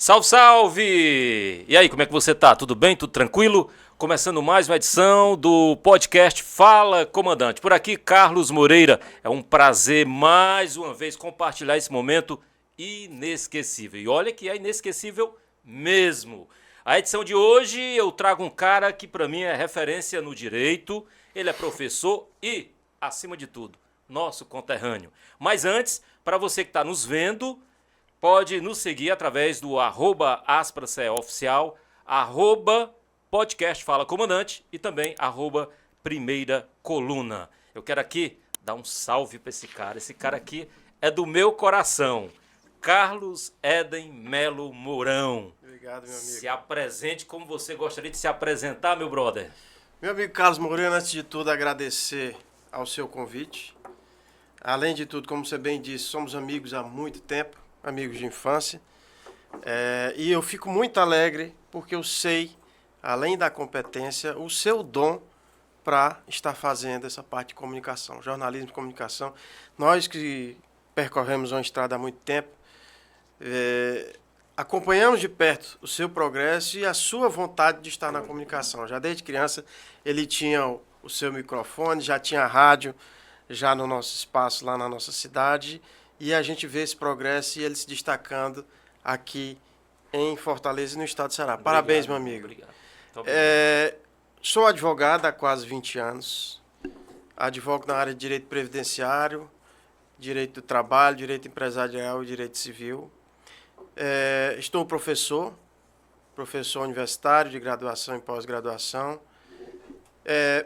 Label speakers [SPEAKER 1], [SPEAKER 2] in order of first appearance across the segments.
[SPEAKER 1] Salve, salve! E aí, como é que você tá? Tudo bem? Tudo tranquilo? Começando mais uma edição do podcast Fala Comandante. Por aqui, Carlos Moreira. É um prazer mais uma vez compartilhar esse momento inesquecível. E olha que é inesquecível mesmo. A edição de hoje eu trago um cara que para mim é referência no direito. Ele é professor e, acima de tudo, nosso conterrâneo. Mas antes, para você que está nos vendo, pode nos seguir através do @aspraceoficial, @podcast Fala Comandante e também @primeira coluna. Eu quero aqui dar um salve para esse cara. Esse cara aqui é do meu coração. Carlos Éden Melo Mourão.
[SPEAKER 2] Obrigado, meu amigo.
[SPEAKER 1] Se apresente como você gostaria de se apresentar, meu brother.
[SPEAKER 2] Meu amigo Carlos Moreira, antes de tudo, agradecer ao seu convite. Além de tudo, como você bem disse, somos amigos há muito tempo, amigos de infância. E eu fico muito alegre porque eu sei, além da competência, o seu dom para estar fazendo essa parte de comunicação, jornalismo e comunicação. Nós que percorremos uma estrada há muito tempo, acompanhamos de perto o seu progresso e a sua vontade de estar na comunicação. Já desde criança ele tinha o seu microfone, já tinha rádio, já no nosso espaço lá na nossa cidade, e a gente vê esse progresso e ele se destacando aqui em Fortaleza e no estado do Ceará. Parabéns, meu amigo.
[SPEAKER 1] Obrigado. Obrigado.
[SPEAKER 2] Sou advogado há quase 20 anos, advogo na área de direito previdenciário, direito do trabalho, direito empresarial e direito civil. Estou professor universitário de graduação e pós-graduação,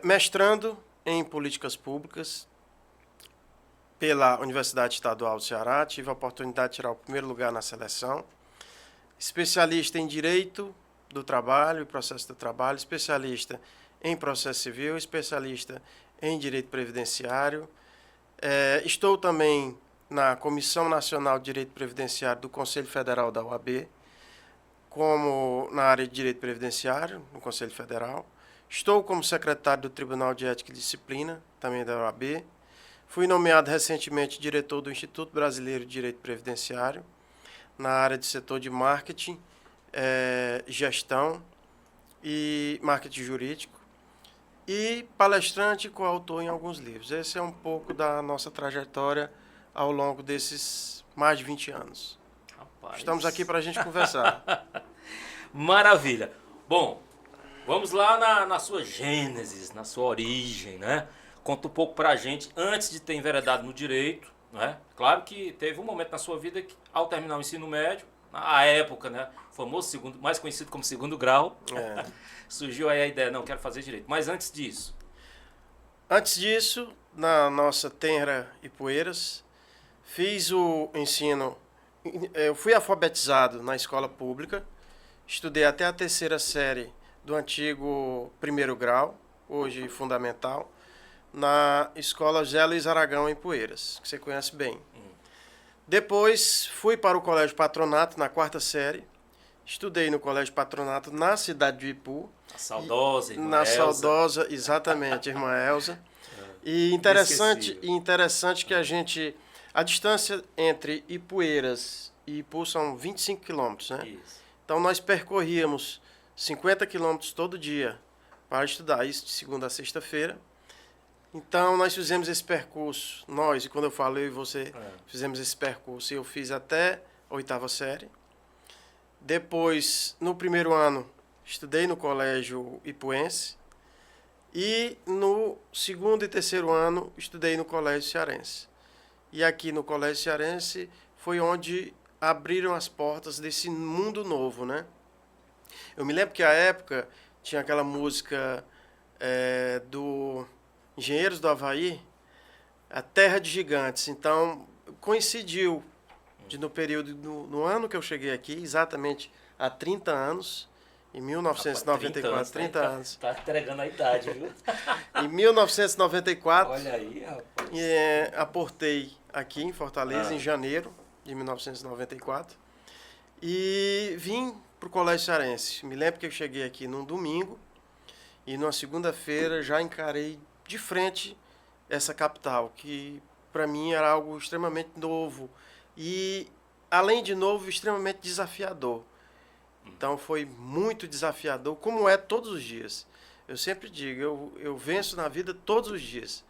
[SPEAKER 2] mestrando em políticas públicas pela Universidade Estadual do Ceará. Tive a oportunidade de tirar o primeiro lugar na seleção. Especialista em direito do trabalho e processo do trabalho, especialista em processo civil, especialista em direito previdenciário. Estou também na Comissão Nacional de Direito Previdenciário do Conselho Federal da OAB, como na área de Direito Previdenciário, no Conselho Federal. Estou como secretário do Tribunal de Ética e Disciplina, também da OAB. Fui nomeado recentemente diretor do Instituto Brasileiro de Direito Previdenciário, na área de setor de marketing, gestão e marketing jurídico. E palestrante e coautor em alguns livros. Esse é um pouco da nossa trajetória ao longo desses mais de 20 anos.
[SPEAKER 1] Rapaz.
[SPEAKER 2] Estamos aqui para a gente conversar.
[SPEAKER 1] Maravilha. Bom, vamos lá na sua gênesis, na sua origem, né? Conta um pouco pra gente, antes de ter enveredado no direito, né? Claro que teve um momento na sua vida que, ao terminar o ensino médio, na época, né? O famoso mais conhecido como segundo grau, surgiu aí a ideia, não, quero fazer direito. Mas antes disso?
[SPEAKER 2] Antes disso, na nossa tenra Ipueiras, fiz o ensino. Eu fui alfabetizado na escola pública, estudei até a 3ª série do antigo primeiro grau, hoje fundamental, na escola José Luiz Aragão, em Ipueiras, que você conhece bem. Depois fui para o Colégio Patronato, na 4ª série, estudei no Colégio Patronato na cidade de Ipu.
[SPEAKER 1] A saudosa irmã
[SPEAKER 2] Na
[SPEAKER 1] Elza.
[SPEAKER 2] saudosa, exatamente, irmã Elza. E interessante que a distância entre Ipueiras e Ipu são 25 quilômetros, né?
[SPEAKER 1] Isso.
[SPEAKER 2] Então nós percorríamos 50 quilômetros todo dia para estudar, isso de segunda a sexta-feira. Então nós fizemos esse percurso, e quando eu falo eu e você, fizemos esse percurso, eu fiz até a 8ª série. Depois, no primeiro ano, estudei no colégio ipuense. E no segundo e terceiro ano, estudei no colégio cearense. E aqui no colégio cearense foi onde abriram as portas desse mundo novo, né? Eu me lembro que à época tinha aquela música do Engenheiros do Havaí, A Terra de Gigantes. Então, coincidiu no ano que eu cheguei aqui, exatamente há 30 anos, em 1994, 30 anos.
[SPEAKER 1] Tá entregando a idade, viu?
[SPEAKER 2] Em 1994,
[SPEAKER 1] Olha aí, rapaz.
[SPEAKER 2] aportei aqui em Fortaleza, em janeiro de 1994, e vim para o Colégio Cearense. Me lembro que eu cheguei aqui num domingo, e numa segunda-feira já encarei de frente essa capital, que para mim era algo extremamente novo e, além de novo, extremamente desafiador. Então foi muito desafiador, como é todos os dias. Eu sempre digo, eu venço na vida todos os dias.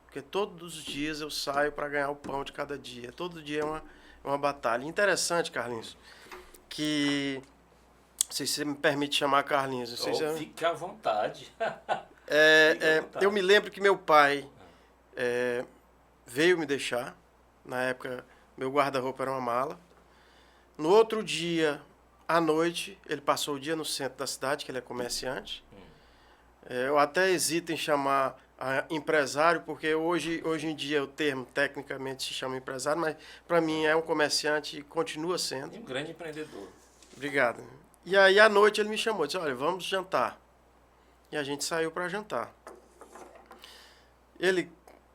[SPEAKER 2] Porque todos os dias eu saio para ganhar o pão de cada dia. Todo dia é uma batalha. Interessante, Carlinhos, que... Não sei se você me permite chamar Carlinhos. Não sei se eu...
[SPEAKER 1] Fique à vontade.
[SPEAKER 2] Eu me lembro que meu pai veio me deixar. Na época, meu guarda-roupa era uma mala. No outro dia, à noite, ele passou o dia no centro da cidade, que ele é comerciante. Eu até hesito em chamar empresário, porque hoje em dia o termo tecnicamente se chama empresário, mas para mim é um comerciante e continua sendo.
[SPEAKER 1] E um grande empreendedor.
[SPEAKER 2] Obrigado. E aí, à noite, ele me chamou, disse, olha, vamos jantar. E a gente saiu para jantar. Ele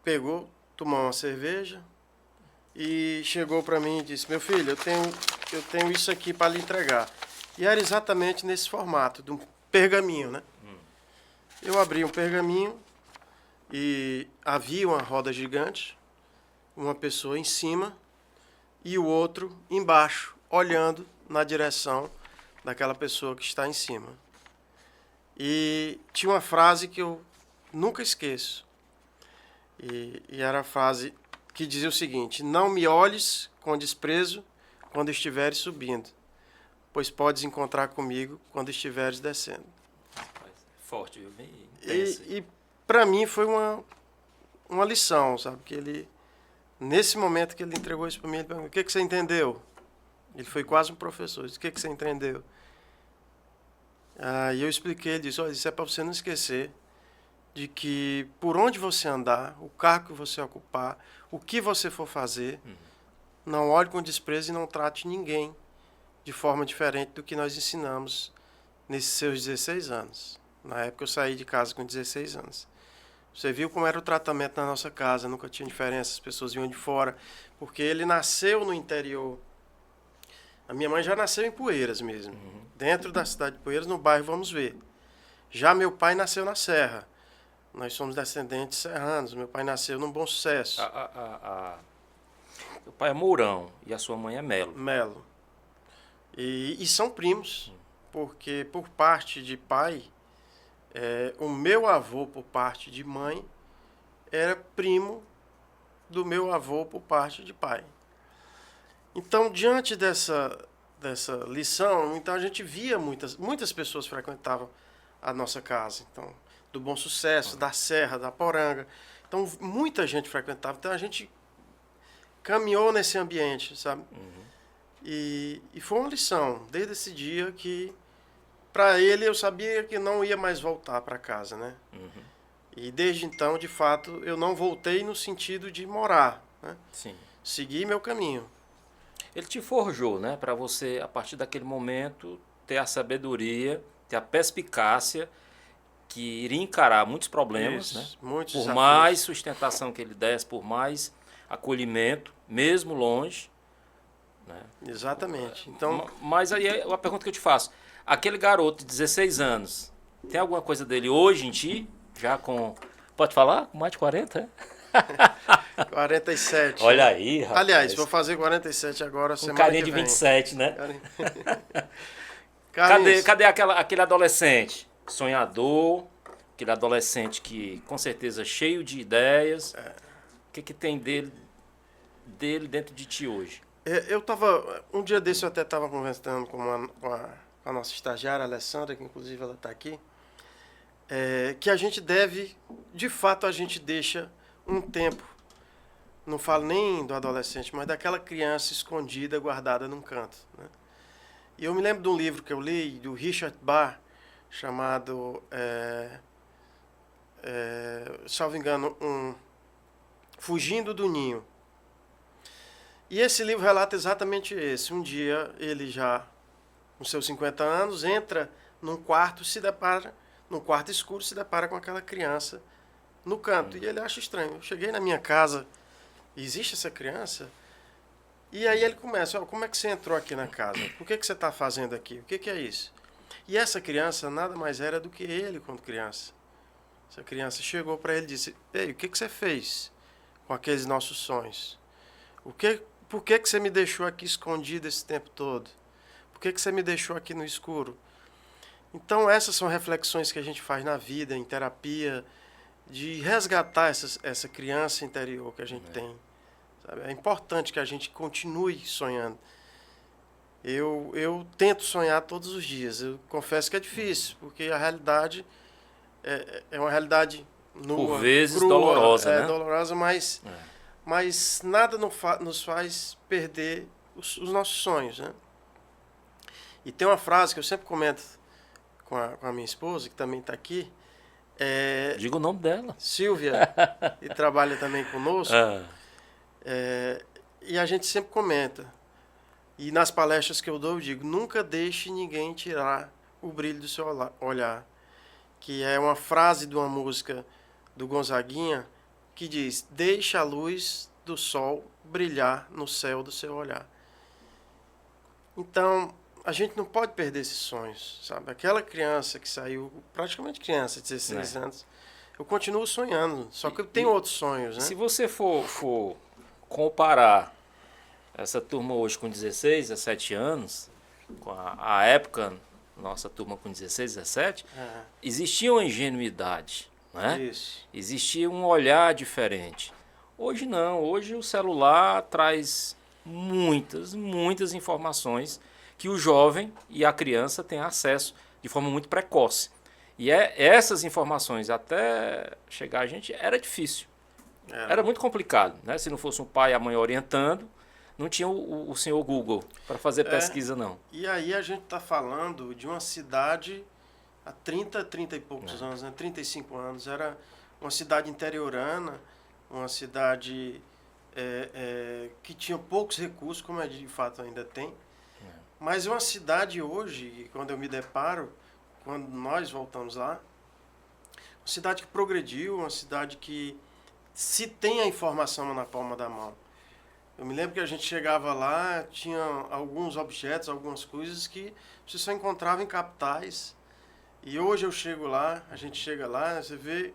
[SPEAKER 2] pegou, tomou uma cerveja e chegou para mim e disse, meu filho, eu tenho isso aqui para lhe entregar. E era exatamente nesse formato, de um pergaminho, né? Eu abri um pergaminho e havia uma roda gigante, uma pessoa em cima e o outro embaixo, olhando na direção daquela pessoa que está em cima. E tinha uma frase que eu nunca esqueço. E era a frase que dizia o seguinte, não me olhes com desprezo quando estiveres subindo, pois podes encontrar comigo quando estiveres descendo.
[SPEAKER 1] Forte, viu? Bem
[SPEAKER 2] E para mim foi uma lição, sabe? Que ele, nesse momento que ele entregou isso para mim, ele perguntou, o que você entendeu? Ele foi quase um professor, ele disse, o que você entendeu? E eu expliquei, ele disse, olha, isso é para você não esquecer de que por onde você andar, o cargo que você ocupar, o que você for fazer, não olhe com desprezo e não trate ninguém de forma diferente do que nós ensinamos nesses seus 16 anos. Na época eu saí de casa com 16 anos. Você viu como era o tratamento na nossa casa, nunca tinha diferença, as pessoas vinham de fora, porque ele nasceu no interior. A minha mãe já nasceu em Poeiras mesmo, dentro da cidade de Poeiras, no bairro Vamos Ver. Já meu pai nasceu na Serra. Nós somos descendentes serranos, meu pai nasceu num Bom Sucesso.
[SPEAKER 1] O pai é Mourão e a sua mãe é Melo.
[SPEAKER 2] Melo. E são primos, porque por parte de pai, o meu avô por parte de mãe era primo do meu avô por parte de pai. Então, diante dessa lição, então a gente via muitas pessoas frequentavam a nossa casa. Então, do Bom Sucesso, da Serra, da Poranga. Então, muita gente frequentava. Então, a gente caminhou nesse ambiente, sabe? E foi uma lição, desde esse dia que, para ele, eu sabia que não ia mais voltar para casa, né? E desde então, de fato, eu não voltei no sentido de morar, né?
[SPEAKER 1] Sim.
[SPEAKER 2] Segui meu caminho.
[SPEAKER 1] Ele te forjou, né? Para você, a partir daquele momento, ter a sabedoria, ter a perspicácia que iria encarar muitos problemas,
[SPEAKER 2] Isso,
[SPEAKER 1] né?
[SPEAKER 2] muitos
[SPEAKER 1] Por
[SPEAKER 2] desafios.
[SPEAKER 1] mais sustentação que ele desse, por mais acolhimento, mesmo longe, né?
[SPEAKER 2] Exatamente. Então,
[SPEAKER 1] Mas aí é uma pergunta que eu te faço. Aquele garoto de 16 anos, tem alguma coisa dele hoje em ti? Já com... Pode falar? Com mais de 40, é?
[SPEAKER 2] 47.
[SPEAKER 1] Olha aí, rapaz.
[SPEAKER 2] Aliás, vou fazer 47 agora,
[SPEAKER 1] Um
[SPEAKER 2] semana
[SPEAKER 1] carinha
[SPEAKER 2] que
[SPEAKER 1] de
[SPEAKER 2] vem.
[SPEAKER 1] 27, né?
[SPEAKER 2] Carlinhos,
[SPEAKER 1] Cadê aquele adolescente sonhador, aquele adolescente que, com certeza, cheio de ideias? O que tem dele dentro de ti hoje?
[SPEAKER 2] eu tava... Um dia desse eu até estava conversando com a nossa estagiária, a Alessandra, que inclusive ela está aqui, que a gente deve, de fato, a gente deixa um tempo, não falo nem do adolescente, mas daquela criança escondida, guardada num canto, né? E eu me lembro de um livro que eu li, do Richard Bach, chamado, salvo engano, Fugindo do Ninho. E esse livro relata exatamente esse. Um dia, ele já, com seus 50 anos, entra num quarto, num quarto escuro, se depara com aquela criança no canto. E ele acha estranho. Eu cheguei na minha casa, existe essa criança? E aí ele começa, como é que você entrou aqui na casa? O que você está fazendo aqui? O que é isso? E essa criança nada mais era do que ele quando criança. Essa criança chegou para ele e disse, ei, o que você fez com aqueles nossos sonhos? Por que você me deixou aqui escondido esse tempo todo? Por que você me deixou aqui no escuro? Então, essas são reflexões que a gente faz na vida, em terapia, de resgatar essa criança interior que a gente tem. Sabe? É importante que a gente continue sonhando. Eu tento sonhar todos os dias. Eu confesso que é difícil, porque a realidade é uma realidade nua,
[SPEAKER 1] por vezes
[SPEAKER 2] crua,
[SPEAKER 1] dolorosa, né?
[SPEAKER 2] Dolorosa, mas nada nos faz perder os nossos sonhos, né? E tem uma frase que eu sempre comento com a minha esposa, que também está aqui.
[SPEAKER 1] Diga o nome dela.
[SPEAKER 2] Silvia, e trabalha também conosco. E a gente sempre comenta. E nas palestras que eu dou, eu digo, nunca deixe ninguém tirar o brilho do seu olhar. Que é uma frase de uma música do Gonzaguinha, que diz, deixe a luz do sol brilhar no céu do seu olhar. Então, a gente não pode perder esses sonhos, sabe? Aquela criança que saiu, praticamente criança, 16 anos, eu continuo sonhando, só que eu tenho outros sonhos, né?
[SPEAKER 1] Se você for comparar essa turma hoje com 16, 17 anos, com a época, nossa turma com 16, 17, existia uma ingenuidade, né?
[SPEAKER 2] Isso.
[SPEAKER 1] Existia um olhar diferente. Hoje não, hoje o celular traz muitas informações que o jovem e a criança têm acesso de forma muito precoce. E essas informações, até chegar a gente, era difícil. Era muito complicado, né? Se não fosse um pai e a mãe orientando, não tinha o senhor Google para fazer pesquisa, não.
[SPEAKER 2] E aí a gente está falando de uma cidade há 30 e poucos anos, né? 35 anos. Era uma cidade interiorana, uma cidade que tinha poucos recursos, como de fato ainda tem. Mas é uma cidade hoje, quando eu me deparo, quando nós voltamos lá, uma cidade que progrediu, uma cidade que se tem a informação na palma da mão. Eu me lembro que a gente chegava lá, tinha alguns objetos, algumas coisas que você só encontrava em capitais. E hoje eu chego lá, a gente chega lá, você vê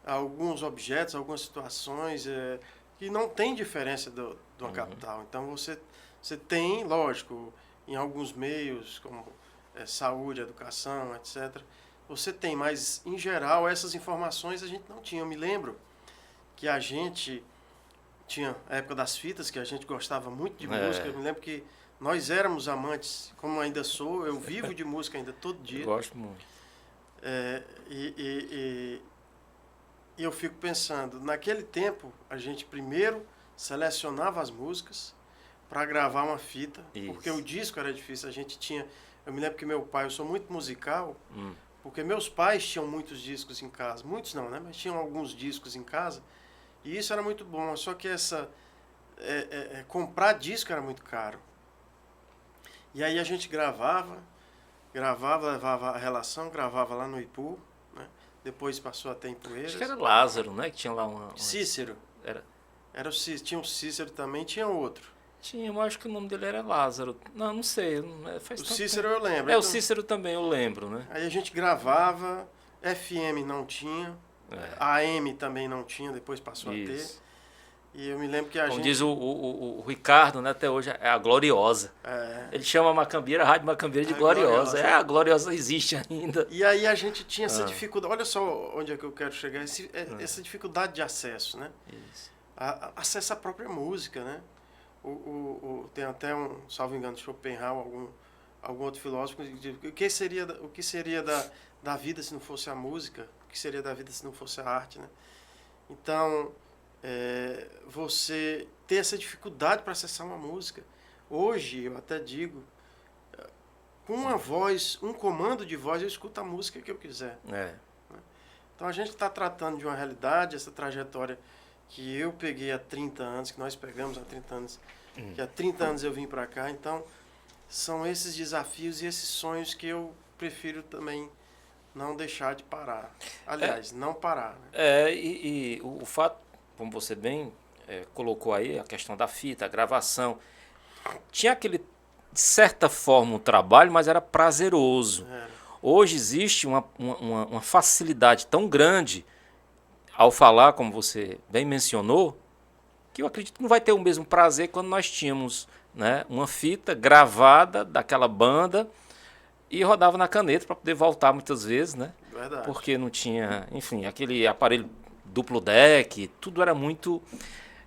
[SPEAKER 2] alguns objetos, algumas situações que não tem diferença de uma capital. Então você tem, lógico, em alguns meios, como saúde, educação, etc. Você tem, mas em geral essas informações a gente não tinha. Eu me lembro que a gente tinha a época das fitas, que a gente gostava muito de música. Eu me lembro que nós éramos amantes, como ainda sou, eu vivo de música ainda todo dia.
[SPEAKER 1] Eu gosto muito.
[SPEAKER 2] E eu fico pensando, naquele tempo a gente primeiro selecionava as músicas para gravar uma fita, porque o disco era difícil, a gente tinha... Eu me lembro que meu pai, eu sou muito musical, porque meus pais tinham muitos discos em casa, muitos não, né? Mas tinham alguns discos em casa, e isso era muito bom, só que comprar disco era muito caro. E aí a gente gravava, levava a relação, gravava lá no Ipu, né? Depois passou até em Poeiras.
[SPEAKER 1] Acho que era Lázaro, né? Que tinha lá uma...
[SPEAKER 2] Cícero. Era o Cícero, tinha um Cícero também, tinha outro.
[SPEAKER 1] Tinha, eu acho que o nome dele era Lázaro. Não sei.
[SPEAKER 2] O Cícero eu lembro.
[SPEAKER 1] Então, o Cícero também eu lembro, né?
[SPEAKER 2] Aí a gente gravava, FM não tinha, AM também não tinha, depois passou a ter. E eu me lembro que
[SPEAKER 1] Como diz o Ricardo, né, até hoje, é a Gloriosa. Ele chama a Macambira, a Rádio Macambira de Gloriosa. A Gloriosa existe ainda.
[SPEAKER 2] E aí a gente tinha essa dificuldade, olha só onde é que eu quero chegar, essa dificuldade de acesso, né? Isso. Acesso à própria música, né? Tem até salvo engano, Schopenhauer, algum outro filósofo, que diz, o que seria da vida se não fosse a música? O que seria da vida se não fosse a arte, né? Então, você ter essa dificuldade para acessar uma música. Hoje, eu até digo, com uma voz, um comando de voz, eu escuto a música que eu quiser. Então, a gente está tratando de uma realidade, essa trajetória que eu peguei há 30 anos, que nós pegamos há 30 anos, que há 30 anos eu vim para cá. Então, são esses desafios e esses sonhos que eu prefiro também não deixar de parar. Aliás, não parar. Né?
[SPEAKER 1] E o fato, como você bem colocou aí, a questão da fita, a gravação, tinha aquele, de certa forma, um trabalho, mas era prazeroso. Hoje existe uma facilidade tão grande ao falar, como você bem mencionou, que eu acredito que não vai ter o mesmo prazer quando nós tínhamos né, uma fita gravada daquela banda e rodava na caneta para poder voltar muitas vezes, né?
[SPEAKER 2] Verdade.
[SPEAKER 1] Porque não tinha, enfim, aquele aparelho duplo deck, tudo era muito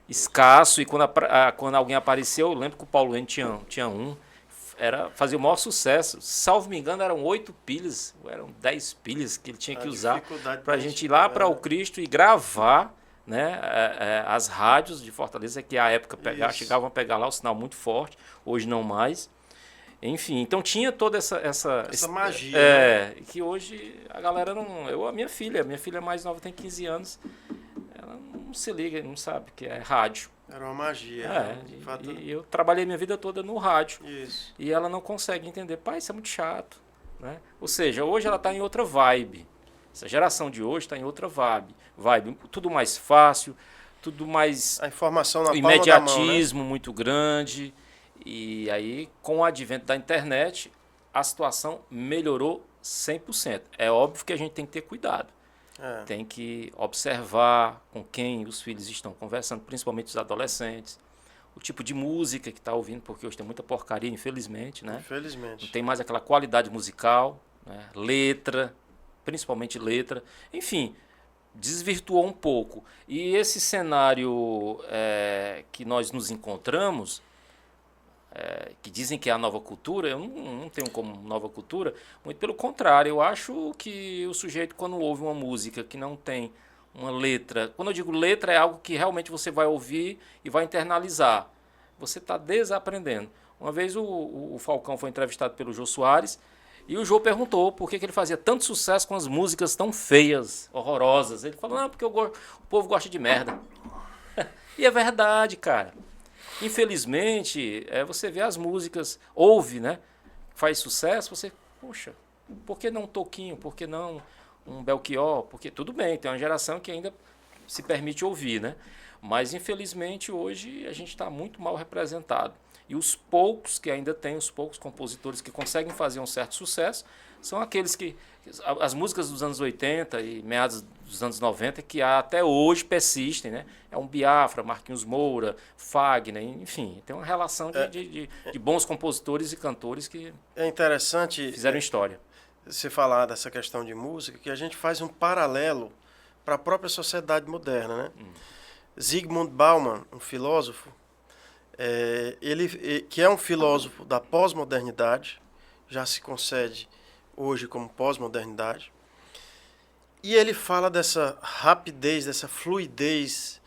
[SPEAKER 1] escasso e quando alguém apareceu, eu lembro que o Paulo N tinha um, fazia o maior sucesso. Salvo me engano, eram 8 pilhas, eram 10 pilhas que ele tinha que usar para a gente ir lá para o Cristo e gravar, né, as rádios de Fortaleza, que à época chegavam a pegar lá o sinal muito forte, hoje não mais. Enfim, então tinha toda essa
[SPEAKER 2] magia.
[SPEAKER 1] Né? Que hoje a galera não. A minha filha mais nova tem 15 anos, ela não se liga, não sabe que é rádio.
[SPEAKER 2] Era uma magia.
[SPEAKER 1] E eu trabalhei minha vida toda no rádio.
[SPEAKER 2] Isso.
[SPEAKER 1] E ela não consegue entender. Pai, isso é muito chato. Né? Ou seja, hoje ela está em outra vibe. Essa geração de hoje está em outra vibe. Tudo mais fácil, tudo mais.
[SPEAKER 2] A informação na palma
[SPEAKER 1] imediatismo
[SPEAKER 2] da mão, né?
[SPEAKER 1] muito grande. E aí, com o advento da internet, a situação melhorou 100%. É óbvio que a gente tem que ter cuidado. Tem que observar com quem os filhos estão conversando, principalmente os adolescentes, o tipo de música que está ouvindo, porque hoje tem muita porcaria, infelizmente, né?
[SPEAKER 2] Infelizmente.
[SPEAKER 1] Não tem mais aquela qualidade musical, né? Letra, principalmente letra. Enfim, desvirtuou um pouco. E esse cenário que nós nos encontramos, que dizem que é a nova cultura, eu não tenho como nova cultura, muito pelo contrário, eu acho que o sujeito, quando ouve uma música que não tem uma letra, quando eu digo letra, é algo que realmente você vai ouvir e vai internalizar, você está desaprendendo. Uma vez o Falcão foi entrevistado pelo Jô Soares, e o Jô perguntou por que ele fazia tanto sucesso com as músicas tão feias, horrorosas. Ele falou, não, porque o povo gosta de merda. E é verdade, cara. Infelizmente, você vê as músicas, ouve, né? Faz sucesso, você, poxa, por que não um Toquinho? Por que não um Belchior? Porque tudo bem, tem uma geração que ainda se permite ouvir, né? Mas infelizmente hoje a gente está muito mal representado. E os poucos que ainda tem, os poucos compositores que conseguem fazer um certo sucesso, são aqueles que... As músicas dos anos 80 e meados dos anos 90 que até hoje persistem, né? É um Biafra, Marquinhos Moura, Fagner, enfim. Tem uma relação de bons compositores e cantores que
[SPEAKER 2] é interessante
[SPEAKER 1] fizeram história.
[SPEAKER 2] Você falar dessa questão de música, que a gente faz um paralelo para a própria sociedade moderna, né? Zygmunt Bauman, um filósofo, que é um filósofo da pós-modernidade, já se concede hoje como pós-modernidade, e ele fala dessa rapidez, dessa fluidez,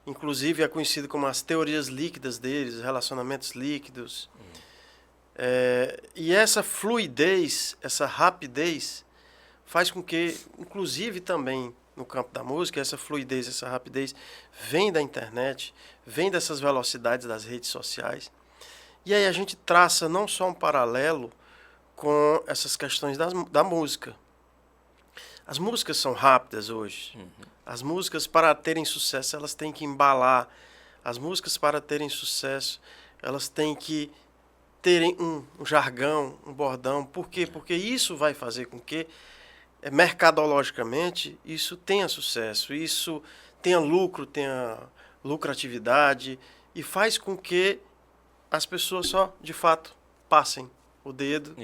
[SPEAKER 2] inclusive é conhecido como as teorias líquidas deles, relacionamentos líquidos. E essa fluidez, essa rapidez, faz com que, inclusive também no campo da música, essa fluidez, essa rapidez vem da internet, vem dessas velocidades das redes sociais. E aí a gente traça não só um paralelo com essas questões da música. As músicas são rápidas hoje. As músicas, para terem sucesso, elas têm que embalar. As músicas, para terem sucesso, elas têm que terem um jargão, um bordão. Por quê? Porque isso vai fazer com que, mercadologicamente, isso tenha sucesso, isso tenha lucro, tenha lucratividade, e faz com que as pessoas só, de fato, passem o dedo,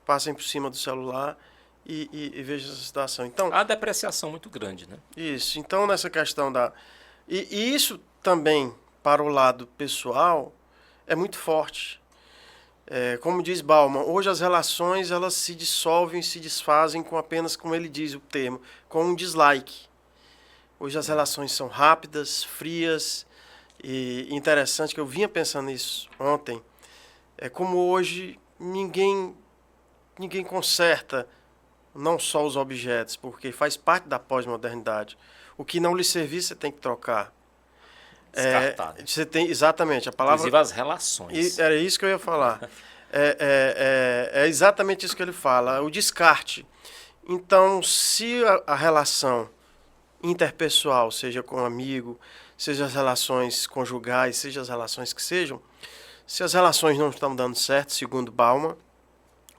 [SPEAKER 2] passem por cima do celular e vejam essa situação. Então,
[SPEAKER 1] há depreciação muito grande, né?
[SPEAKER 2] Isso. Então, nessa questão da... E isso também, para o lado pessoal, é muito forte. Como diz Bauman, hoje as relações elas se dissolvem, se desfazem com apenas, como ele diz o termo, com um dislike. Hoje as relações são rápidas, frias, e interessante que eu vinha pensando nisso ontem, como hoje ninguém conserta não só os objetos, porque faz parte da pós-modernidade. O que não lhe servir, você tem que trocar.
[SPEAKER 1] Descartar.
[SPEAKER 2] Você tem, exatamente, a palavra...
[SPEAKER 1] Inclusive as relações.
[SPEAKER 2] Era isso que eu ia falar. É exatamente isso que ele fala, o descarte. Então, se a relação interpessoal, seja com um amigo, seja as relações conjugais, seja as relações que sejam, se as relações não estão dando certo, segundo Bauman,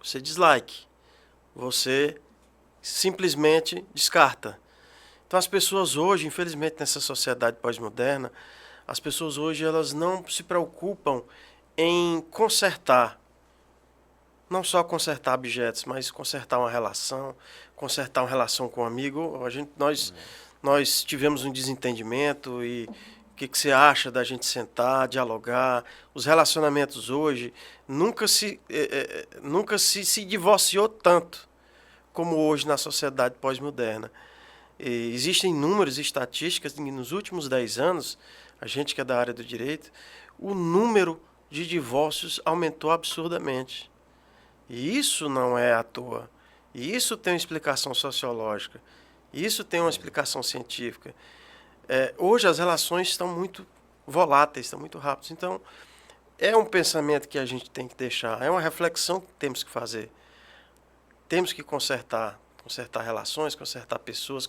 [SPEAKER 2] você dislike. Você simplesmente descarta. Então as pessoas hoje, infelizmente nessa sociedade pós-moderna, as pessoas hoje elas não se preocupam em consertar, não só consertar objetos, mas consertar uma relação com um amigo. Nós tivemos um desentendimento e o que você acha da gente sentar, dialogar? Os relacionamentos hoje nunca se divorciou tanto como hoje na sociedade pós-moderna. Existem números e estatísticas, e nos últimos 10 anos, a gente que é da área do direito, o número de divórcios aumentou absurdamente. E isso não é à toa. E isso tem uma explicação sociológica. Isso tem uma explicação científica. Hoje as relações estão muito voláteis, estão muito rápidas. Então, é um pensamento que a gente tem que deixar, é uma reflexão que temos que fazer. Temos que consertar relações, consertar pessoas,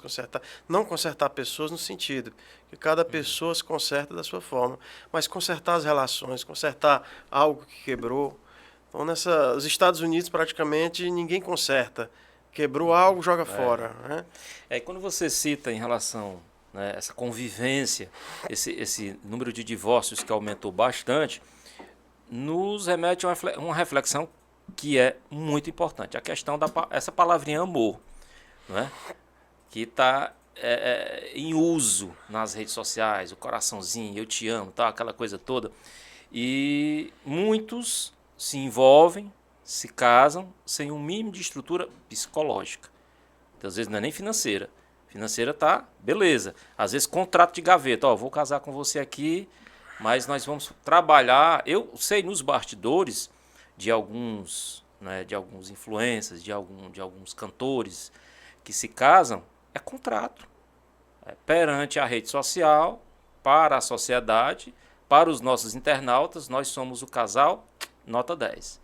[SPEAKER 2] não consertar pessoas no sentido que cada pessoa se conserta da sua forma, mas consertar as relações, consertar algo que quebrou. Então, os Estados Unidos praticamente ninguém conserta. Quebrou algo, joga fora. Né?
[SPEAKER 1] Quando você cita em relação, né, essa convivência, esse número de divórcios que aumentou bastante, nos remete a uma reflexão que é muito importante. A questão essa palavrinha amor, né, que está em uso nas redes sociais, o coraçãozinho, eu te amo, tá, aquela coisa toda. E muitos se envolvem, se casam sem um mínimo de estrutura psicológica. Então, às vezes não é nem financeira. Financeira tá, beleza. Às vezes contrato de gaveta, vou casar com você aqui, mas nós vamos trabalhar. Eu sei nos bastidores de alguns, né, de alguns influencers, de alguns cantores que se casam, é contrato. Perante a rede social, para a sociedade, para os nossos internautas, nós somos o casal nota 10.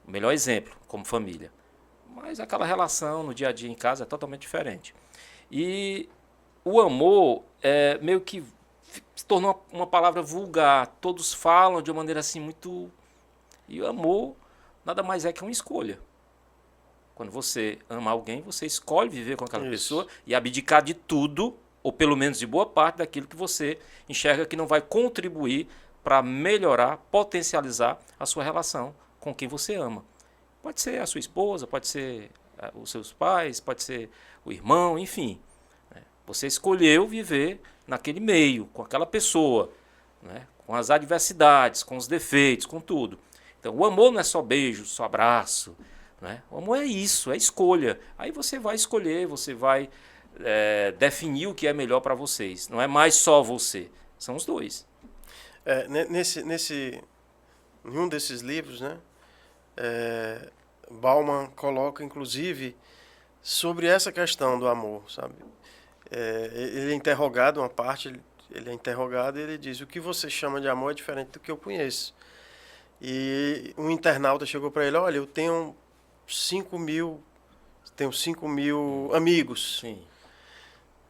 [SPEAKER 1] O melhor exemplo, como família. Mas aquela relação no dia a dia em casa é totalmente diferente. E o amor meio que se tornou uma palavra vulgar. Todos falam de uma maneira assim muito... E o amor nada mais é que uma escolha. Quando você ama alguém, você escolhe viver com aquela pessoa e abdicar de tudo, ou pelo menos de boa parte daquilo que você enxerga que não vai contribuir para melhorar, potencializar a sua relação com quem você ama. Pode ser a sua esposa, pode ser os seus pais, pode ser o irmão, enfim. Você escolheu viver naquele meio, com aquela pessoa, né? Com as adversidades, com os defeitos, com tudo. Então, o amor não é só beijo, só abraço. Né? O amor é isso, é escolha. Aí você vai escolher, você vai definir o que é melhor para vocês. Não é mais só você, são os dois.
[SPEAKER 2] Em um desses livros, né, Bauman coloca, inclusive, sobre essa questão do amor, sabe? Ele é interrogado, uma parte, ele é interrogado e ele diz: o que você chama de amor é diferente do que eu conheço. E um internauta chegou para ele: olha, eu tenho 5 mil amigos.
[SPEAKER 1] Sim.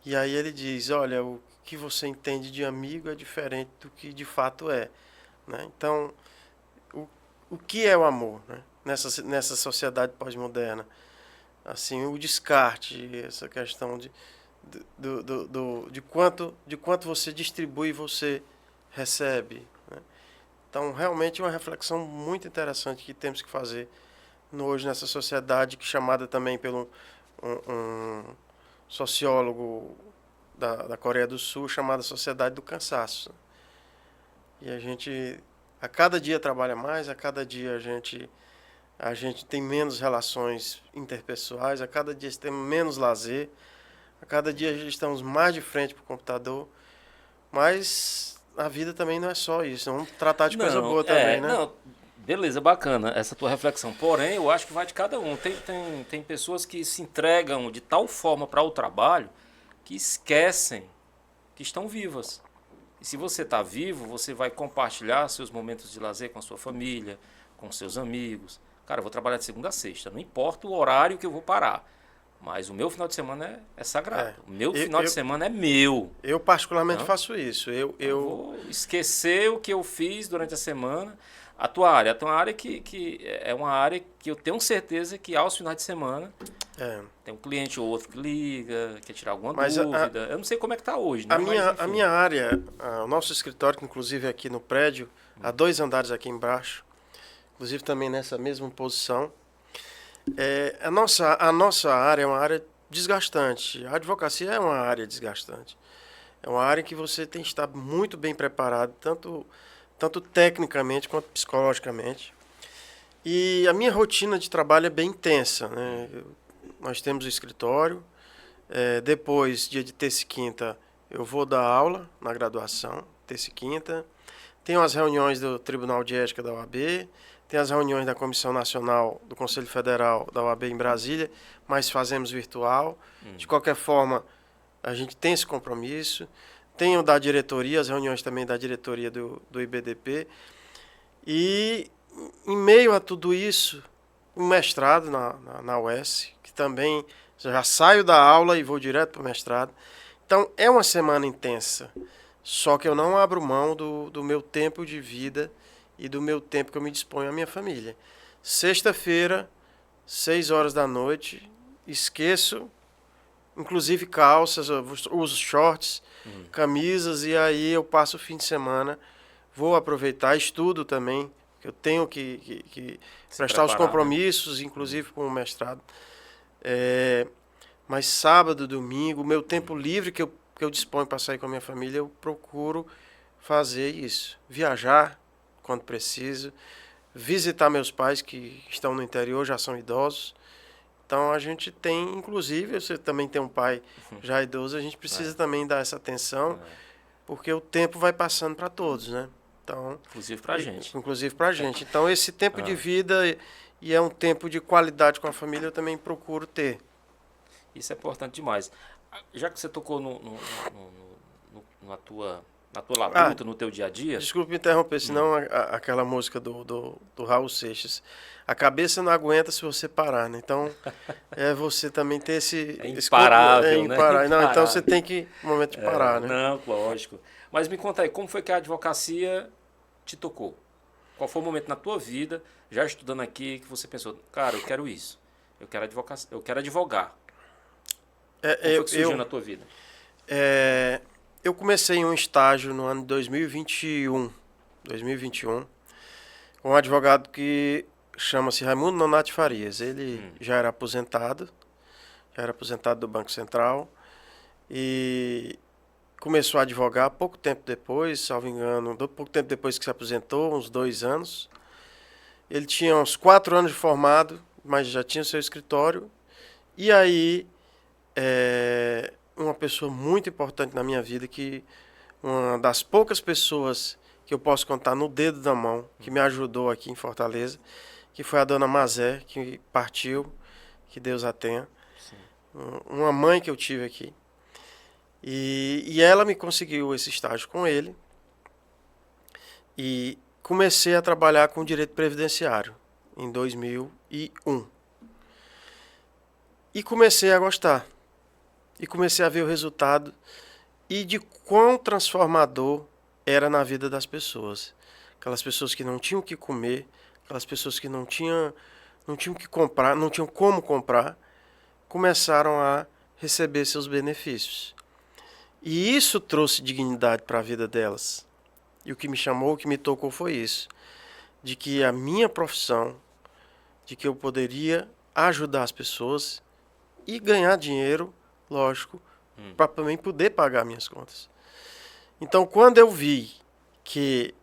[SPEAKER 2] E aí ele diz: olha, o que você entende de amigo é diferente do que de fato é. Né? Então, o que é o amor, né? Nessa sociedade pós-moderna? Assim, o descarte, essa questão de quanto você distribui e você recebe. Né? Então, realmente é uma reflexão muito interessante que temos que fazer hoje nessa sociedade, chamada também pelo um sociólogo da Coreia do Sul, chamada Sociedade do Cansaço. E a gente, a cada dia trabalha mais, a cada dia a gente tem menos relações interpessoais, a cada dia temos menos lazer, a cada dia a gente estamos mais de frente para o computador, mas a vida também não é só isso, vamos tratar de coisa boa também, né?
[SPEAKER 1] Não, beleza, bacana essa tua reflexão, porém eu acho que vai de cada um. Tem pessoas que se entregam de tal forma para o trabalho que esquecem que estão vivas. E se você está vivo, você vai compartilhar seus momentos de lazer com a sua família, com seus amigos. Cara, eu vou trabalhar de segunda a sexta, não importa o horário que eu vou parar. Mas o meu final de semana é sagrado.
[SPEAKER 2] É.
[SPEAKER 1] O meu final de semana é meu.
[SPEAKER 2] Eu particularmente
[SPEAKER 1] Não?
[SPEAKER 2] faço isso.
[SPEAKER 1] Eu vou esquecer o que eu fiz durante a semana. A tua área que é uma área que eu tenho certeza que aos finais de semana
[SPEAKER 2] é,
[SPEAKER 1] tem um cliente ou outro que liga, quer tirar alguma
[SPEAKER 2] mas
[SPEAKER 1] dúvida. Eu não sei como é que tá hoje, né?
[SPEAKER 2] a minha área, o nosso escritório, que inclusive é aqui no prédio, há 2 andares aqui embaixo, inclusive também nessa mesma posição, a nossa área é uma área desgastante. A advocacia é uma área desgastante. É uma área em que você tem que estar muito bem preparado, tanto tecnicamente quanto psicologicamente. E a minha rotina de trabalho é bem intensa, né? Nós temos o escritório, depois, dia de terça e quinta, eu vou dar aula na graduação, terça e quinta. Tenho as reuniões do Tribunal de Ética da OAB, tem as reuniões da Comissão Nacional do Conselho Federal da OAB em Brasília, mas fazemos virtual. De qualquer forma, a gente tem esse compromisso. Tenho da diretoria, as reuniões também da diretoria do IBDP. E, em meio a tudo isso, um mestrado na UES, que também já saio da aula e vou direto para o mestrado. Então, é uma semana intensa. Só que eu não abro mão do meu tempo de vida e do meu tempo que eu me disponho à minha família. Sexta-feira, 6 horas da noite, esqueço, inclusive calças, eu uso shorts, camisas, e aí eu passo o fim de semana, vou aproveitar, estudo também, que eu tenho que prestar os compromissos, né? Inclusive com o mestrado. Mas sábado, domingo, meu tempo livre que eu disponho para sair com a minha família, eu procuro fazer isso. Viajar quando preciso, visitar meus pais que estão no interior, já são idosos. Então a gente tem, inclusive, você também tem um pai já idoso, a gente precisa também dar essa atenção, porque o tempo vai passando para todos, né? Então,
[SPEAKER 1] inclusive para a gente.
[SPEAKER 2] Inclusive para a gente. Então esse tempo de vida e é um tempo de qualidade com a família, eu também procuro ter.
[SPEAKER 1] Isso é importante demais. Já que você tocou na tua labuta, no teu dia a dia...
[SPEAKER 2] Desculpe me interromper, senão aquela música do Raul Seixas, a cabeça não aguenta se você parar, né? Então, você também ter esse...
[SPEAKER 1] É imparável,
[SPEAKER 2] né? Imparável. Não, então você tem que, um momento de parar, né?
[SPEAKER 1] Não, lógico. Mas me conta aí, como foi que a advocacia te tocou? Qual foi o momento na tua vida, já estudando aqui, que você pensou, cara, eu quero isso, eu quero advogar. Como foi que surgiu na tua vida?
[SPEAKER 2] Eu comecei um estágio no ano de 2021, com um advogado que chama-se Raimundo Nonati Farias. Ele já era aposentado do Banco Central e começou a advogar pouco tempo depois, salvo engano, pouco tempo depois que se aposentou, uns 2 anos. Ele tinha uns 4 anos de formado, mas já tinha seu escritório. E aí, uma pessoa muito importante na minha vida, que uma das poucas pessoas que eu posso contar no dedo da mão, que me ajudou aqui em Fortaleza, que foi a dona Mazé, que partiu, que Deus a tenha. Sim. Uma mãe que eu tive aqui. E ela me conseguiu esse estágio com ele. E comecei a trabalhar com direito previdenciário em 2001. E comecei a gostar. E comecei a ver o resultado e de quão transformador era na vida das pessoas. Aquelas pessoas que não tinham o que comer, aquelas pessoas que não tinham o que comprar, não tinham como comprar, começaram a receber seus benefícios. E isso trouxe dignidade para a vida delas. E o que me chamou, o que me tocou foi isso. De que a minha profissão, de que eu poderia ajudar as pessoas e ganhar dinheiro, lógico, para também poder pagar minhas contas. Então, quando eu vi que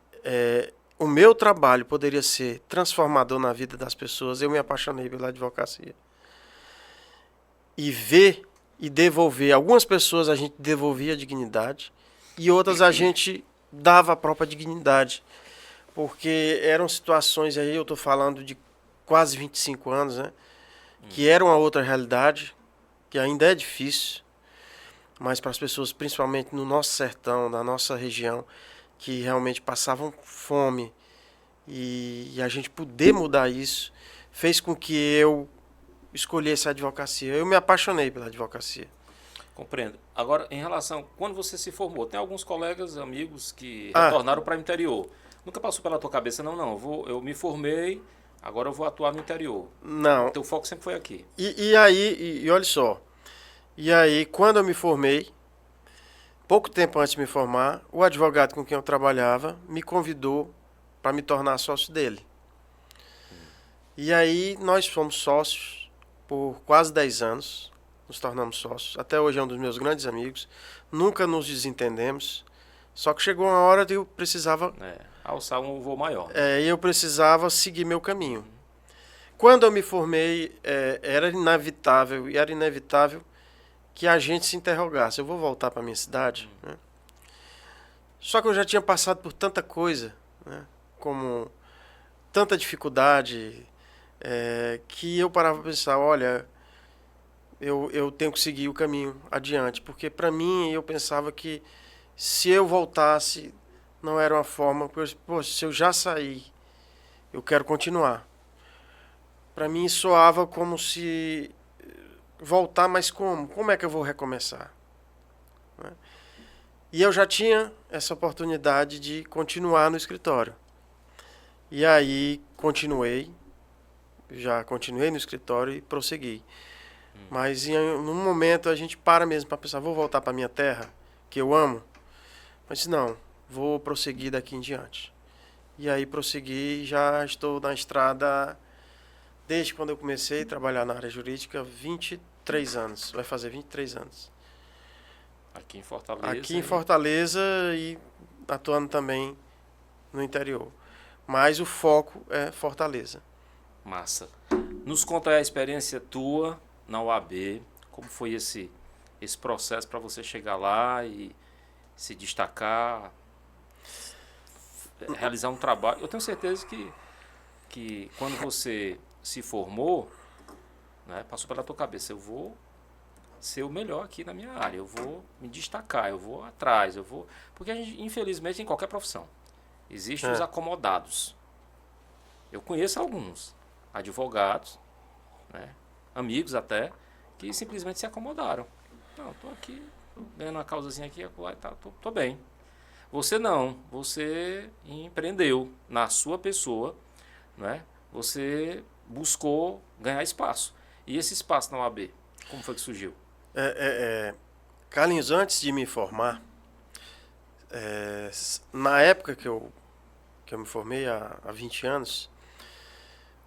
[SPEAKER 2] o meu trabalho poderia ser transformador na vida das pessoas, eu me apaixonei pela advocacia. E ver e devolver. Algumas pessoas a gente devolvia a dignidade e outras a gente dava a própria dignidade. Porque eram situações aí, eu estou falando de quase 25 anos, né? Que era uma outra realidade, que ainda é difícil, mas para as pessoas, principalmente no nosso sertão, na nossa região, que realmente passavam fome, e a gente poder mudar isso, fez com que eu escolhesse a advocacia. Eu me apaixonei pela advocacia.
[SPEAKER 1] Compreendo. Agora, em relação, quando você se formou, tem alguns colegas, amigos que retornaram para o interior. Nunca passou pela tua cabeça, não, eu me formei, agora eu vou atuar no interior.
[SPEAKER 2] Não.
[SPEAKER 1] Teu foco sempre foi aqui.
[SPEAKER 2] E aí, olha só, e aí quando eu me formei, pouco tempo antes de me formar, o advogado com quem eu trabalhava me convidou para me tornar sócio dele. E aí nós fomos sócios por quase 10 anos, nos tornamos sócios. Até hoje é um dos meus grandes amigos. Nunca nos desentendemos. Só que chegou uma hora que eu precisava...
[SPEAKER 1] alçar um voo maior.
[SPEAKER 2] E eu precisava seguir meu caminho. Quando eu me formei, era inevitável que a gente se interrogasse. Eu vou voltar para minha cidade? Né? Só que eu já tinha passado por tanta coisa, né? Como tanta dificuldade, que eu parava para pensar, olha, eu tenho que seguir o caminho adiante. Porque para mim, eu pensava que se eu voltasse, não era uma forma... Poxa, se eu já saí, eu quero continuar. Para mim, soava como se... Voltar, mas como? Como é que eu vou recomeçar? Né? E eu já tinha essa oportunidade de continuar no escritório. E aí, já continuei no escritório e prossegui. Mas num momento a gente para mesmo para pensar, vou voltar para minha terra, que eu amo. Mas não, vou prosseguir daqui em diante. E aí prossegui, já estou na estrada desde quando eu comecei a trabalhar na área jurídica, 23 anos. Vai fazer 23 anos.
[SPEAKER 1] Aqui em Fortaleza.
[SPEAKER 2] Aqui em Fortaleza e atuando também no interior. Mas o foco é Fortaleza.
[SPEAKER 1] Massa. Nos conta aí a experiência tua na UAB, como foi esse processo para você chegar lá e se destacar, realizar um trabalho. Eu tenho certeza que quando você se formou, né, passou pela tua cabeça, eu vou ser o melhor aqui na minha área, eu vou me destacar, eu vou atrás, porque a gente, infelizmente, em qualquer profissão, existem os acomodados. Eu conheço alguns advogados, né, amigos até, que simplesmente se acomodaram. Não, tô aqui, tô ganhando uma causazinha aqui, tá, tô bem. Você não, você empreendeu na sua pessoa, né? Você buscou ganhar espaço. E esse espaço na OAB, como foi que surgiu?
[SPEAKER 2] Carlinhos, antes de me formar, na época que eu me formei, há 20 anos,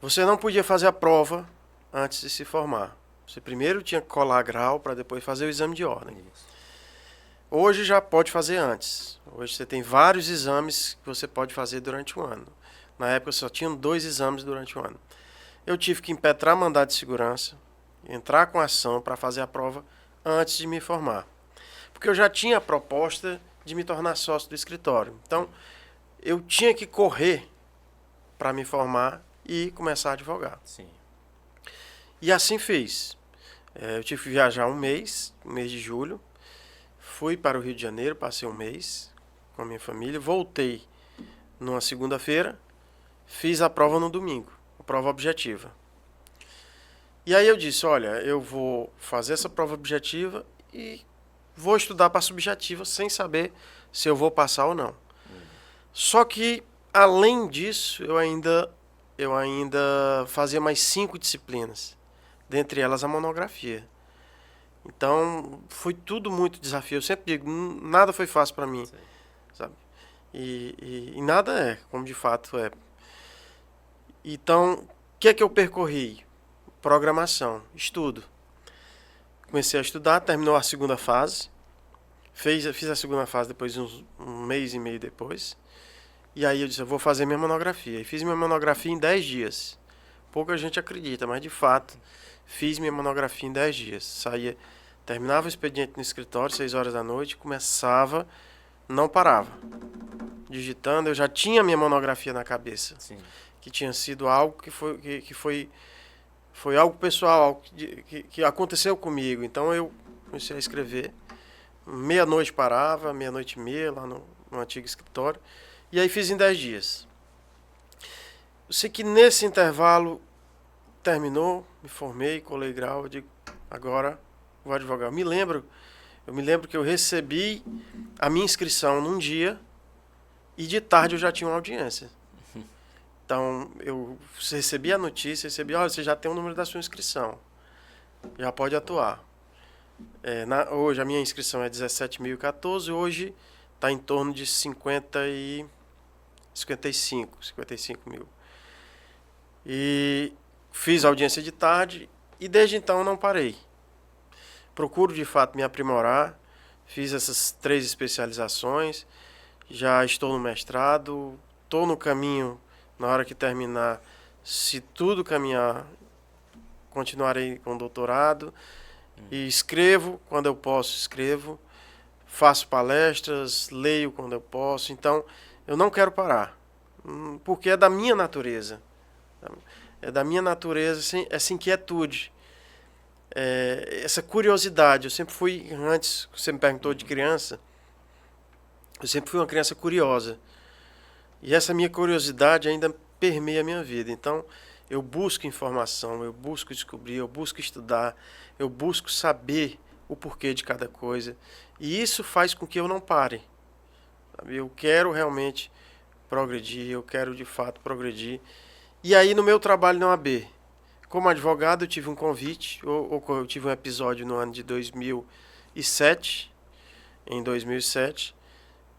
[SPEAKER 2] você não podia fazer a prova antes de se formar. Você primeiro tinha que colar grau para depois fazer o exame de ordem.
[SPEAKER 1] Isso.
[SPEAKER 2] Hoje já pode fazer antes. Hoje você tem vários exames que você pode fazer durante o ano. Na época só tinham 2 exames durante o ano. Eu tive que impetrar mandado de segurança, entrar com ação para fazer a prova antes de me formar. Porque eu já tinha a proposta de me tornar sócio do escritório. Então, eu tinha que correr para me formar e começar a advogar.
[SPEAKER 1] Sim.
[SPEAKER 2] E assim fiz. Eu tive que viajar um mês de julho. Fui para o Rio de Janeiro, passei um mês com a minha família. Voltei numa segunda-feira, fiz a prova no domingo, a prova objetiva. E aí eu disse, olha, eu vou fazer essa prova objetiva e vou estudar para a subjetiva sem saber se eu vou passar ou não. Só que, além disso, eu ainda fazia mais 5 disciplinas, dentre elas a monografia. Então, foi tudo muito desafio. Eu sempre digo, nada foi fácil para mim, sabe? E nada é, como de fato é. Então, o que é que eu percorri? Programação, estudo. Comecei a estudar, terminou a segunda fase. Fiz a segunda fase depois de um mês e meio depois. E aí eu disse, eu vou fazer minha monografia. E fiz minha monografia em 10 dias. Pouca gente acredita, mas de fato, fiz minha monografia em 10 dias. Terminava o expediente no escritório, 6 horas da noite, começava, não parava. Digitando, eu já tinha minha monografia na cabeça.
[SPEAKER 1] Sim.
[SPEAKER 2] Que tinha sido algo que foi algo pessoal, algo que aconteceu comigo. Então eu comecei a escrever. Meia-noite parava, meia-noite e meia, lá no antigo escritório. E aí fiz em 10 dias. Eu sei que nesse intervalo terminou, me formei, colei grau, eu digo, agora vou advogar. Eu me lembro que eu recebi a minha inscrição num dia e de tarde eu já tinha uma audiência. Então, eu recebi a notícia, olha, você já tem o número da sua inscrição, já pode atuar. Hoje a minha inscrição é 17.014, hoje está em torno de 55 mil. E fiz audiência de tarde e desde então não parei. Procuro de fato me aprimorar, fiz essas 3 especializações, já estou no mestrado, estou no caminho, na hora que terminar, se tudo caminhar, continuarei com o doutorado. E escrevo quando eu posso, faço palestras, leio quando eu posso. Então, eu não quero parar, porque é da minha natureza. É da minha natureza essa inquietude, essa curiosidade. Eu sempre fui, antes, você me perguntou de criança, eu sempre fui uma criança curiosa. E essa minha curiosidade ainda permeia a minha vida. Então, eu busco informação, eu busco descobrir, eu busco estudar, eu busco saber o porquê de cada coisa. E isso faz com que eu não pare. Sabe? Eu quero realmente progredir, eu quero de fato progredir. E aí no meu trabalho na OAB, como advogado, eu tive um convite, eu tive um episódio no ano de 2007, em 2007,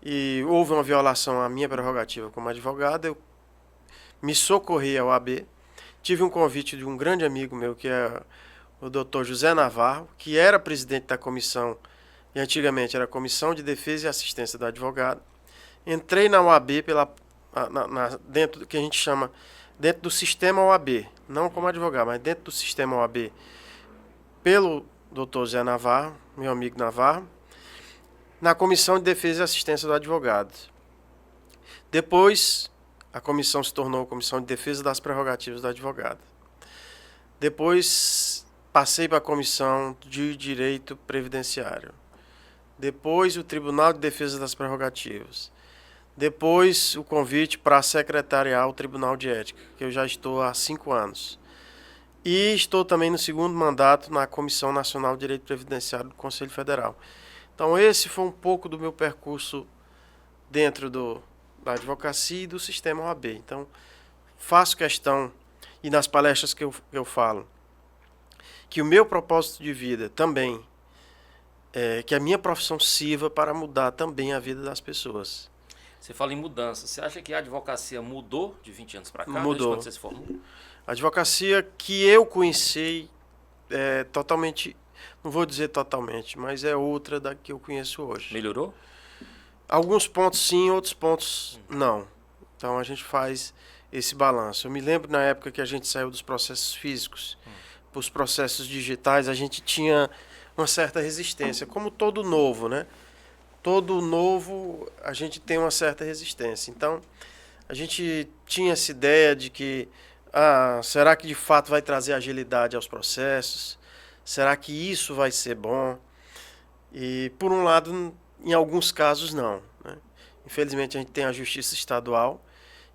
[SPEAKER 2] e houve uma violação à minha prerrogativa como advogado, eu me socorri à OAB. Tive um convite de um grande amigo meu, que é o Dr. José Navarro, que era presidente da comissão, e antigamente era a Comissão de Defesa e Assistência do Advogado. Entrei na OAB dentro do que a gente chama, dentro do sistema OAB, não como advogado, mas dentro do sistema OAB, pelo Dr. José Navarro, meu amigo Navarro, na Comissão de Defesa e Assistência do Advogado. Depois, a comissão se tornou a Comissão de Defesa das Prerrogativas do Advogado. Depois, passei para a Comissão de Direito Previdenciário. Depois, o Tribunal de Defesa das Prerrogativas. Depois, o convite para secretariar o Tribunal de Ética, que eu já estou há 5 anos. E estou também no 2º mandato na Comissão Nacional de Direito Previdenciário do Conselho Federal. Então, esse foi um pouco do meu percurso dentro da advocacia e do sistema OAB. Então, faço questão, e nas palestras que eu falo, que o meu propósito de vida também é que a minha profissão sirva para mudar também a vida das pessoas.
[SPEAKER 1] Você fala em mudança. Você acha que a advocacia mudou de 20 anos para cá?
[SPEAKER 2] Mudou.
[SPEAKER 1] Desde quando você se formou?
[SPEAKER 2] A advocacia que eu conheci é totalmente, não vou dizer totalmente, mas é outra da que eu conheço hoje.
[SPEAKER 1] Melhorou?
[SPEAKER 2] Alguns pontos sim, outros pontos não. Então a gente faz esse balanço. Eu me lembro na época que a gente saiu dos processos físicos para os processos digitais, a gente tinha uma certa resistência, como todo novo, né? Todo novo a gente tem uma certa resistência. Então a gente tinha essa ideia de que, será que de fato vai trazer agilidade aos processos? Será que isso vai ser bom? E por um lado, em alguns casos, não. Né? Infelizmente, a gente tem a justiça estadual,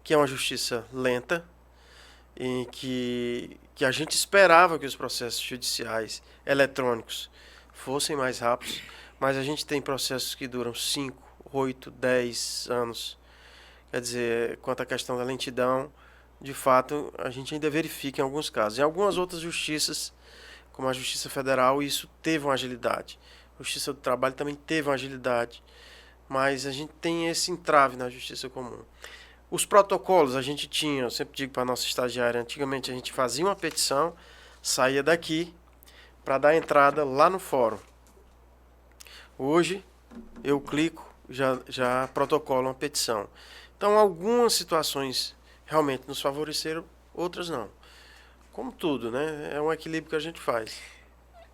[SPEAKER 2] que é uma justiça lenta, em que a gente esperava que os processos judiciais eletrônicos fossem mais rápidos, mas a gente tem processos que duram 5, 8, 10 anos. Quer dizer, quanto à questão da lentidão, de fato, a gente ainda verifica em alguns casos. Em algumas outras justiças, como a Justiça Federal, isso teve uma agilidade. A Justiça do Trabalho também teve uma agilidade, mas a gente tem esse entrave na Justiça Comum. Os protocolos a gente tinha, eu sempre digo para a nossa estagiária, antigamente a gente fazia uma petição, saía daqui para dar entrada lá no fórum. Hoje, eu clico, já protocolo uma petição. Então, algumas situações realmente nos favoreceram, outras não. Como tudo, né? É um equilíbrio que a gente faz.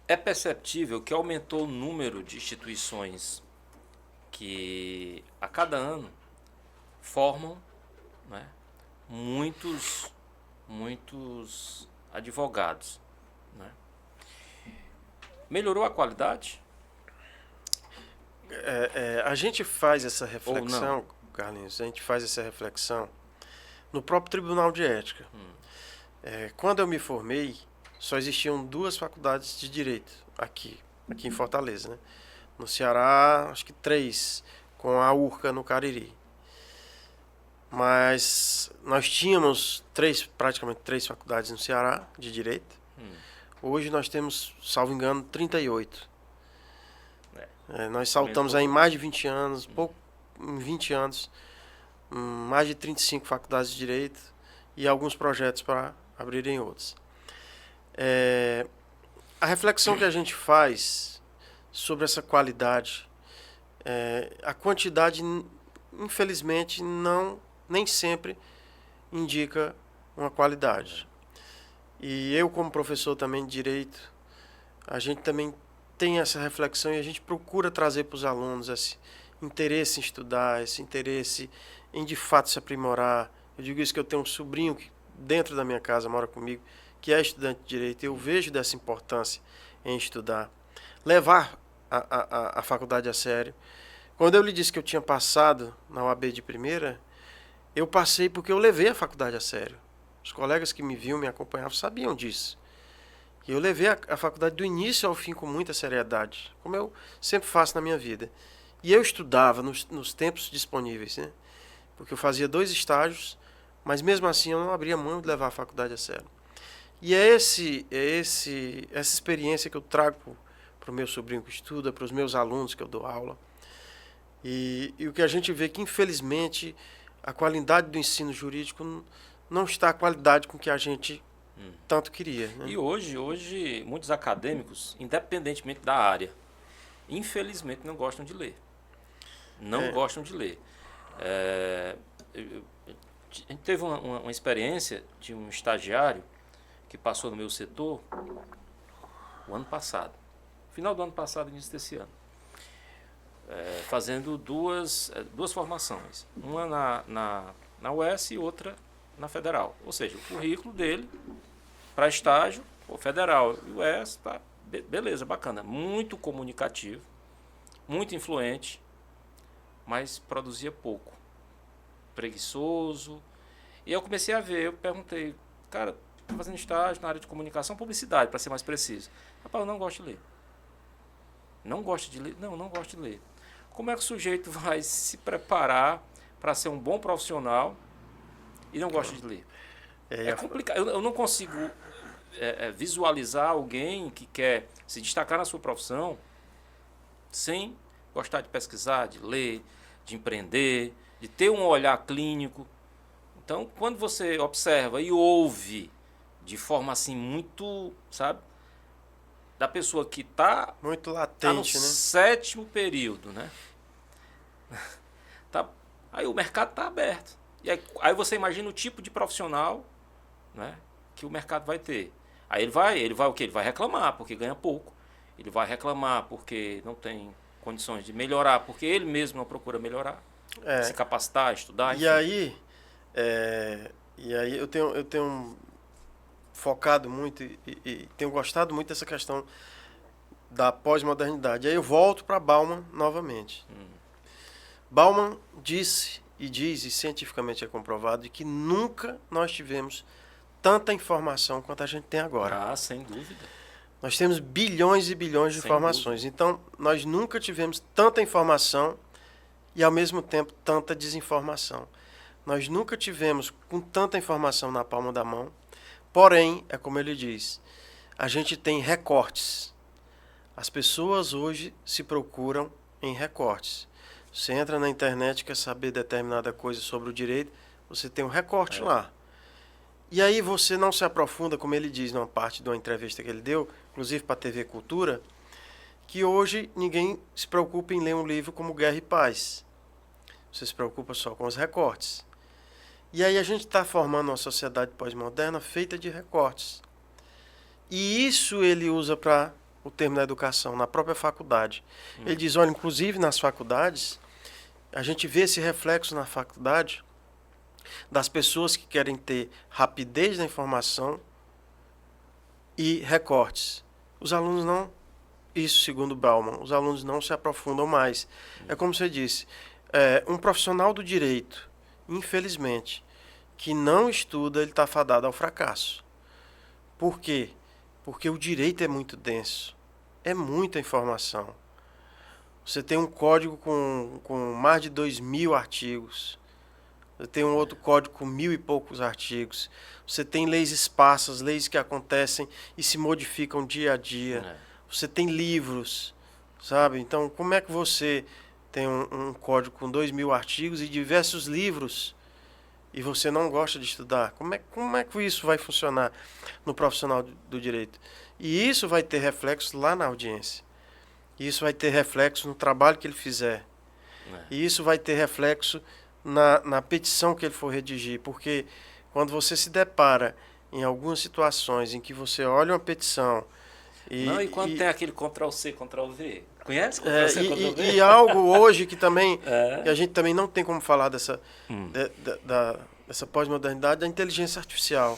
[SPEAKER 1] É perceptível que aumentou o número de instituições que a cada ano formam, né, muitos advogados. Né? Melhorou a qualidade?
[SPEAKER 2] A gente faz essa reflexão, Carlinhos, a gente faz essa reflexão no próprio Tribunal de Ética. Quando eu me formei, só existiam 2 faculdades de Direito aqui em Fortaleza, né? No Ceará, acho que 3, com a URCA no Cariri. Mas nós tínhamos praticamente 3 faculdades no Ceará de Direito. Hoje nós temos, salvo engano, 38. Nós saltamos aí mais de 20 anos, em 20 anos, mais de 35 faculdades de Direito e alguns projetos para abrirem outros. A reflexão que a gente faz sobre essa qualidade, a quantidade, infelizmente, nem sempre indica uma qualidade. E eu, como professor também de Direito, a gente também tem essa reflexão e a gente procura trazer para os alunos esse interesse em estudar, esse interesse em de fato se aprimorar. Eu digo isso que eu tenho um sobrinho que dentro da minha casa mora comigo, que é estudante de Direito, e eu vejo dessa importância em estudar. Levar a faculdade a sério. Quando eu lhe disse que eu tinha passado na UAB de primeira, eu passei porque eu levei a faculdade a sério. Os colegas que me viam, me acompanhavam, sabiam disso. E eu levei a faculdade do início ao fim com muita seriedade, como eu sempre faço na minha vida. E eu estudava nos tempos disponíveis, né? Porque eu fazia 2 estágios, mas mesmo assim eu não abria mão de levar a faculdade a sério. E é essa experiência que eu trago para o meu sobrinho que estuda, para os meus alunos que eu dou aula. E o que a gente vê que, infelizmente, a qualidade do ensino jurídico não está a qualidade com que a gente tanto queria. Né?
[SPEAKER 1] E hoje, muitos acadêmicos, independentemente da área, infelizmente não gostam de ler. Não gostam de ler. A gente teve uma experiência de um estagiário que passou no meu setor o ano passado. Final do ano passado, início desse ano. Fazendo duas formações. Uma na UES e outra na Federal. Ou seja, o currículo dele para estágio, o Federal e o UES, tá, beleza, bacana. Muito comunicativo, muito influente, mas produzia pouco. Preguiçoso. E eu comecei a ver, eu perguntei, cara, estou fazendo estágio na área de comunicação, publicidade, para ser mais preciso. Rapaz, eu não gosto de ler. Não gosto de ler? Não gosto de ler. Como é que o sujeito vai se preparar para ser um bom profissional e não gosta de ler? É complicado. Eu não consigo visualizar alguém que quer se destacar na sua profissão sem gostar de pesquisar, de ler, de empreender, de ter um olhar clínico. Então, quando você observa e ouve de forma assim muito, sabe, da pessoa que está
[SPEAKER 2] muito latente,
[SPEAKER 1] tá no
[SPEAKER 2] né?
[SPEAKER 1] 7º período, né? Aí o mercado está aberto. E aí você imagina o tipo de profissional, né, que o mercado vai ter. Aí ele vai o quê? Ele vai reclamar porque ganha pouco. Ele vai reclamar porque não tem condições de melhorar, porque ele mesmo não procura melhorar, se capacitar, estudar.
[SPEAKER 2] E aí, eu tenho focado muito e tenho gostado muito dessa questão da pós-modernidade. Aí eu volto para Bauman novamente. Bauman disse e diz, e cientificamente é comprovado, de que nunca nós tivemos tanta informação quanto a gente tem agora.
[SPEAKER 1] Ah, sem dúvida.
[SPEAKER 2] Nós temos bilhões e bilhões de informações. Dúvida. Então, nós nunca tivemos tanta informação e, ao mesmo tempo, tanta desinformação. Nós nunca tivemos com tanta informação na palma da mão. Porém, é como ele diz, a gente tem recortes. As pessoas hoje se procuram em recortes. Você entra na internet e quer saber determinada coisa sobre o direito, você tem um recorte lá. E aí você não se aprofunda, como ele diz numa parte de uma entrevista que ele deu, inclusive para a TV Cultura, que hoje ninguém se preocupa em ler um livro como Guerra e Paz. Você se preocupa só com os recortes. E aí a gente está formando uma sociedade pós-moderna feita de recortes. E isso ele usa para o termo da educação, na própria faculdade. Ele diz, olha, inclusive nas faculdades, a gente vê esse reflexo na faculdade das pessoas que querem ter rapidez da informação e recortes. Os alunos não, isso segundo Bauman, os alunos não se aprofundam mais. É como você disse, um profissional do direito, infelizmente, que não estuda, ele está fadado ao fracasso. Por quê? Porque o direito é muito denso. É muita informação. Você tem um código com mais de 2.000 artigos. Você tem um outro código com 1.000 e poucos artigos. Você tem leis esparsas, leis que acontecem e se modificam dia a dia. Você tem livros, sabe? Então, como é que você tem um código com 2.000 artigos e diversos livros e você não gosta de estudar? Como é que isso vai funcionar no profissional do direito? E isso vai ter reflexo lá na audiência. Isso vai ter reflexo no trabalho que ele fizer. E isso vai ter reflexo na petição que ele for redigir. Porque quando você se depara em algumas situações em que você olha uma petição...
[SPEAKER 1] E quando tem aquele Ctrl-C, Ctrl-V? Conhece Ctrl-C, Ctrl-V?
[SPEAKER 2] E algo hoje que também... que a gente também não tem como falar dessa pós-modernidade, da inteligência artificial.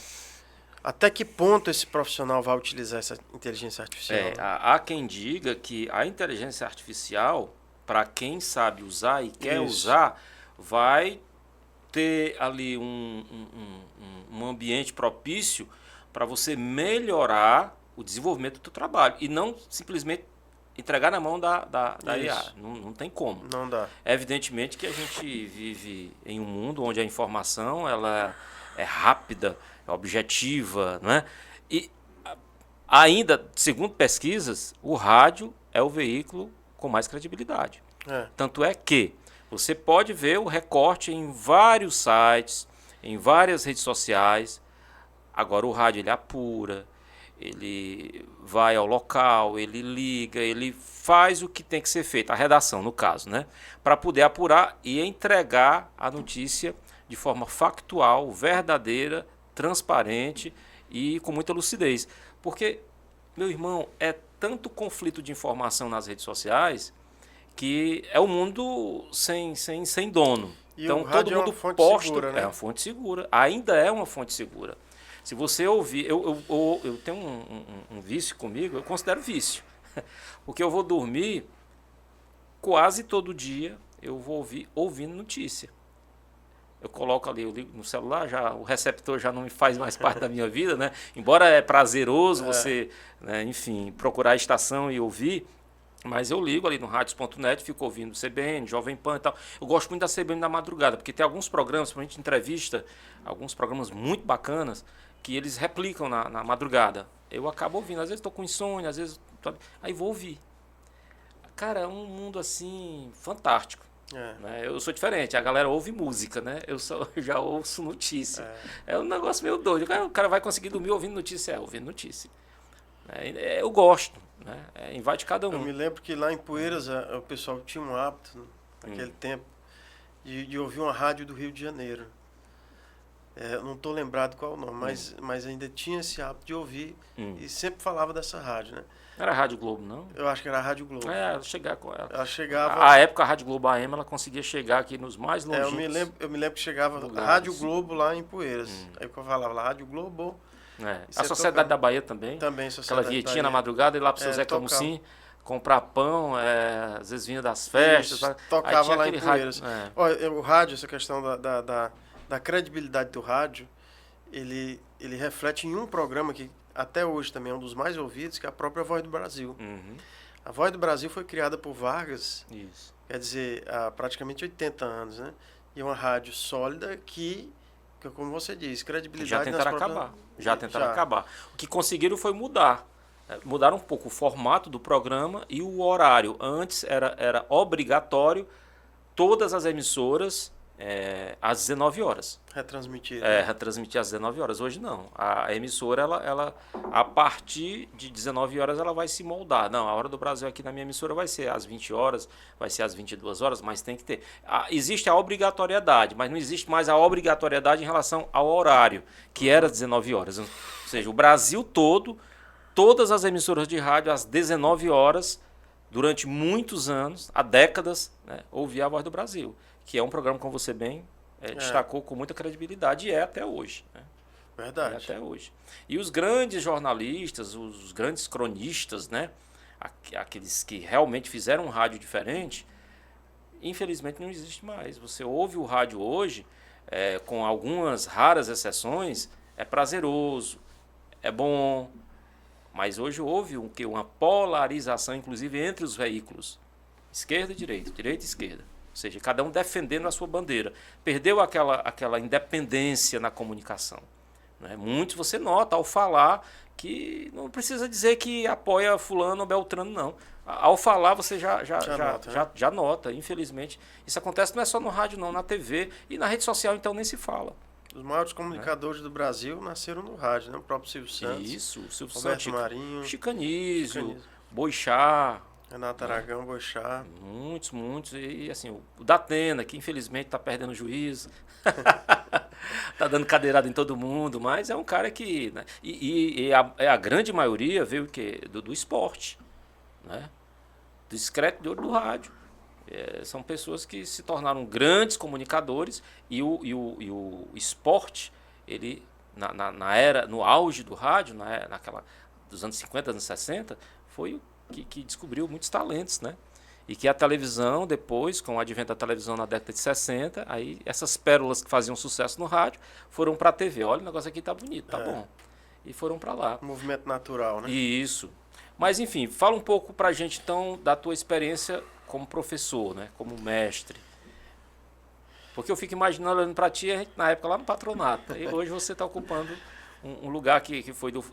[SPEAKER 2] Até que ponto esse profissional vai utilizar essa inteligência artificial?
[SPEAKER 1] Há quem diga que a inteligência artificial, para quem sabe usar e quer usar, vai ter ali um ambiente propício para você melhorar o desenvolvimento do trabalho e não simplesmente entregar na mão da IA. Não tem como.
[SPEAKER 2] Não dá.
[SPEAKER 1] Evidentemente que a gente vive em um mundo onde a informação ela é rápida, é objetiva, não é? E ainda, segundo pesquisas, o rádio é o veículo com mais credibilidade. Tanto é que você pode ver o recorte em vários sites, em várias redes sociais. Agora o rádio ele apura, ele vai ao local, ele liga, ele faz o que tem que ser feito, a redação no caso, né? Para poder apurar e entregar a notícia de forma factual, verdadeira, transparente e com muita lucidez. Porque, meu irmão, é tanto conflito de informação nas redes sociais que é um mundo sem dono.
[SPEAKER 2] E
[SPEAKER 1] então todo mundo posta, segura, né? É uma fonte segura, ainda é uma fonte segura. Se você ouvir, eu tenho um vício comigo, eu considero vício, porque eu vou dormir quase todo dia, eu vou ouvindo notícia. Eu coloco ali, eu ligo no celular, o receptor já não me faz mais parte da minha vida, né? Embora é prazeroso você, né, enfim, procurar a estação e ouvir, mas eu ligo ali no radios.net, fico ouvindo CBN, Jovem Pan e tal. Eu gosto muito da CBN da madrugada, porque tem alguns programas, pra gente entrevista, alguns programas muito bacanas, que eles replicam na madrugada. Eu acabo ouvindo, às vezes estou com insônia, às vezes... Aí vou ouvir. Cara, é um mundo assim, fantástico. Né? Eu sou diferente, a galera ouve música, né? Eu já ouço notícia. É um negócio meio doido. O cara vai conseguir dormir ouvindo notícia? Ouvindo notícia. Eu gosto, né? Vai de cada um.
[SPEAKER 2] Eu me lembro que lá em Poeiras o pessoal tinha um hábito, naquele tempo, de ouvir uma rádio do Rio de Janeiro. Eu não estou lembrado qual o nome, mas ainda tinha esse hábito de ouvir e sempre falava dessa rádio, né?
[SPEAKER 1] Não era a Rádio Globo, não?
[SPEAKER 2] Eu acho que era a Rádio Globo.
[SPEAKER 1] Ela chegava com ela.
[SPEAKER 2] Ela chegava...
[SPEAKER 1] A época, a Rádio Globo AM, ela conseguia chegar aqui nos mais longínquos.
[SPEAKER 2] Eu me lembro que chegava a Rádio Globo lá em Poeiras. Aí eu falava lá, Rádio Globo...
[SPEAKER 1] A Sociedade da Bahia também.
[SPEAKER 2] Também, Sociedade
[SPEAKER 1] aquela vietinha na madrugada, e lá para o seu Zé Camusim, comprar pão, às vezes vinha das festas.
[SPEAKER 2] Isso, tocava lá em Poeiras. Olha, o rádio, essa questão da credibilidade do rádio, ele reflete em um programa que até hoje também é um dos mais ouvidos, que é a própria Voz do Brasil. A Voz do Brasil foi criada por Vargas, quer dizer, há praticamente 80 anos, né? E é uma rádio sólida que como você diz, credibilidade...
[SPEAKER 1] Já tentaram acabar. O que conseguiram foi mudar. Mudaram um pouco o formato do programa e o horário. Antes era obrigatório todas as emissoras às 19 horas.
[SPEAKER 2] Retransmitir.
[SPEAKER 1] Retransmitir às 19 horas. Hoje não. A emissora, ela a partir de 19 horas, ela vai se moldar. Não, a Hora do Brasil aqui na minha emissora vai ser às 20 horas, vai ser às 22 horas, mas tem que ter. Existe a obrigatoriedade, mas não existe mais a obrigatoriedade em relação ao horário, que era 19 horas. Ou seja, o Brasil todo, todas as emissoras de rádio às 19 horas, durante muitos anos, há décadas, né, ouvia a Voz do Brasil, que é um programa, como você bem destacou, com muita credibilidade, e é até hoje. Né?
[SPEAKER 2] Verdade.
[SPEAKER 1] É até hoje. E os grandes jornalistas, os grandes cronistas, né, aqueles que realmente fizeram um rádio diferente, infelizmente não existe mais. Você ouve o rádio hoje, com algumas raras exceções, é prazeroso, é bom. Mas hoje houve uma polarização, inclusive, entre os veículos. Esquerda e direita, direita e esquerda. Ou seja, cada um defendendo a sua bandeira. Perdeu aquela independência na comunicação. Né? Muitos você nota ao falar que não precisa dizer que apoia fulano ou beltrano, não. Ao falar você já nota, infelizmente. Isso acontece não é só no rádio, não, na TV e na rede social, então nem se fala.
[SPEAKER 2] Os maiores comunicadores do Brasil nasceram no rádio, né? O próprio Silvio Santos.
[SPEAKER 1] Isso, o Silvio
[SPEAKER 2] Roberto
[SPEAKER 1] Santos,
[SPEAKER 2] Marinho,
[SPEAKER 1] Chicanísio, Boixá.
[SPEAKER 2] Renato Aragão, Boixá.
[SPEAKER 1] Muitos. E assim, o Datena, que infelizmente está perdendo o juízo. Tá dando cadeirada em todo mundo, mas é um cara que. Né? E a grande maioria veio o quê? Do esporte. Né? Do discreto de ouro do rádio. São pessoas que se tornaram grandes comunicadores e o esporte, ele, na era, no auge do rádio, naquela dos anos 50, anos 60, foi o que descobriu muitos talentos, né? E que a televisão, depois, com o advento da televisão na década de 60, aí essas pérolas que faziam sucesso no rádio foram para a TV. Olha, o negócio aqui tá bonito, tá bom. E foram para lá.
[SPEAKER 2] Um movimento natural, né?
[SPEAKER 1] Isso. Mas, enfim, fala um pouco para a gente, então, da tua experiência como professor, né? Como mestre. Porque eu fico imaginando, olhando para ti, a gente, na época lá no patronato. E hoje você está ocupando um lugar que foi do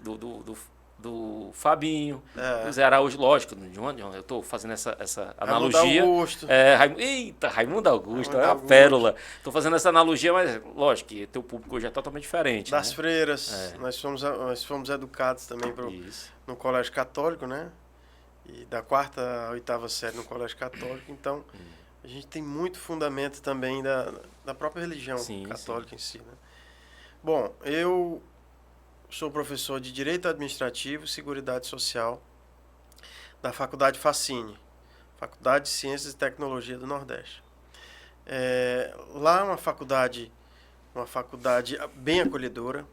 [SPEAKER 1] Fabinho, do Zé Araújo, lógico, de onde eu estou fazendo essa analogia.
[SPEAKER 2] Raimundo Augusto.
[SPEAKER 1] Raimundo Augusto, é uma pérola. Estou fazendo essa analogia, mas lógico que teu público hoje é totalmente diferente.
[SPEAKER 2] Das
[SPEAKER 1] né?
[SPEAKER 2] freiras, nós fomos educados também no colégio católico, né? E da 4ª à 8ª série no colégio católico, então a gente tem muito fundamento também da própria religião católica em si, né? Bom, eu sou professor de Direito Administrativo e Seguridade Social da Faculdade Facine, Faculdade de Ciências e Tecnologia do Nordeste. Lá é uma faculdade bem acolhedora,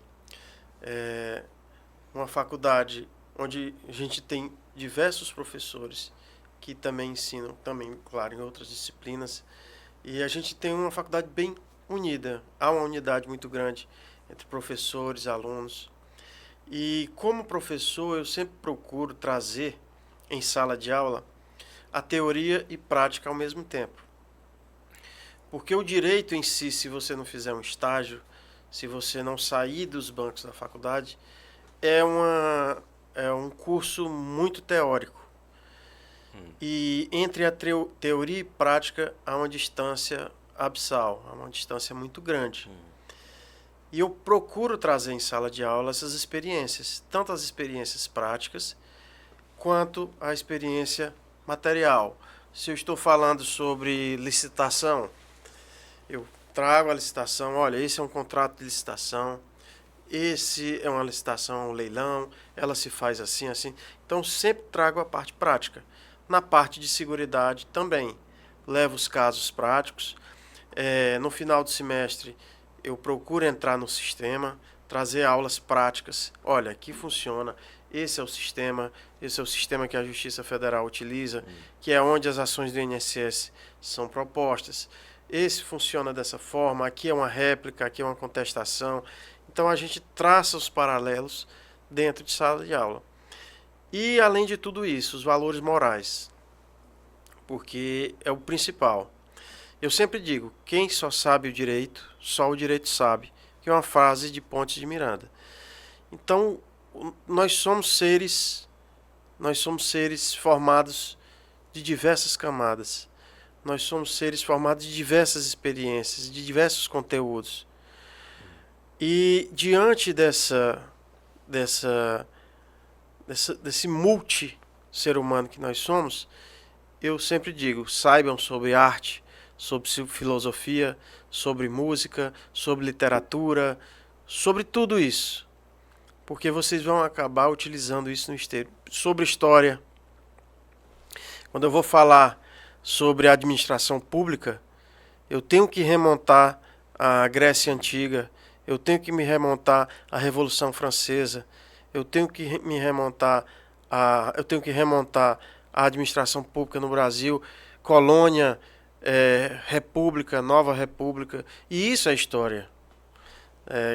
[SPEAKER 2] uma faculdade onde a gente tem diversos professores que também ensinam, claro, em outras disciplinas, e a gente tem uma faculdade bem unida, há uma unidade muito grande entre professores e alunos. E como professor, eu sempre procuro trazer em sala de aula a teoria e prática ao mesmo tempo. Porque o direito em si, se você não fizer um estágio, se você não sair dos bancos da faculdade, é um curso muito teórico. E entre a teoria e prática há uma distância abissal, há uma distância muito grande. E eu procuro trazer em sala de aula essas experiências, tanto as experiências práticas, quanto a experiência material. Se eu estou falando sobre licitação, eu trago a licitação, olha, esse é um contrato de licitação, esse é uma licitação, um leilão, ela se faz assim, assim. Então, sempre trago a parte prática. Na parte de seguridade também, levo os casos práticos. No final do semestre, eu procuro entrar no sistema, trazer aulas práticas. Olha, aqui funciona, esse é o sistema que a Justiça Federal utiliza, que é onde as ações do INSS são propostas. Esse funciona dessa forma, aqui é uma réplica, aqui é uma contestação. Então, a gente traça os paralelos dentro de sala de aula. E, além de tudo isso, os valores morais, porque é o principal. Eu sempre digo, quem só sabe o direito, só o direito sabe, que é uma frase de Pontes de Miranda. Então, nós somos seres formados de diversas camadas. Nós somos seres formados de diversas experiências, de diversos conteúdos. E diante desse multi-ser humano que nós somos, eu sempre digo, saibam sobre arte, sobre filosofia, sobre música, sobre literatura, sobre tudo isso. Porque vocês vão acabar utilizando isso no exterior. Sobre história. Quando eu vou falar sobre a administração pública, eu tenho que remontar à Grécia Antiga, eu tenho que me remontar à Revolução Francesa, eu tenho que me remontar à administração pública no Brasil, colônia, república, nova república, e isso é história.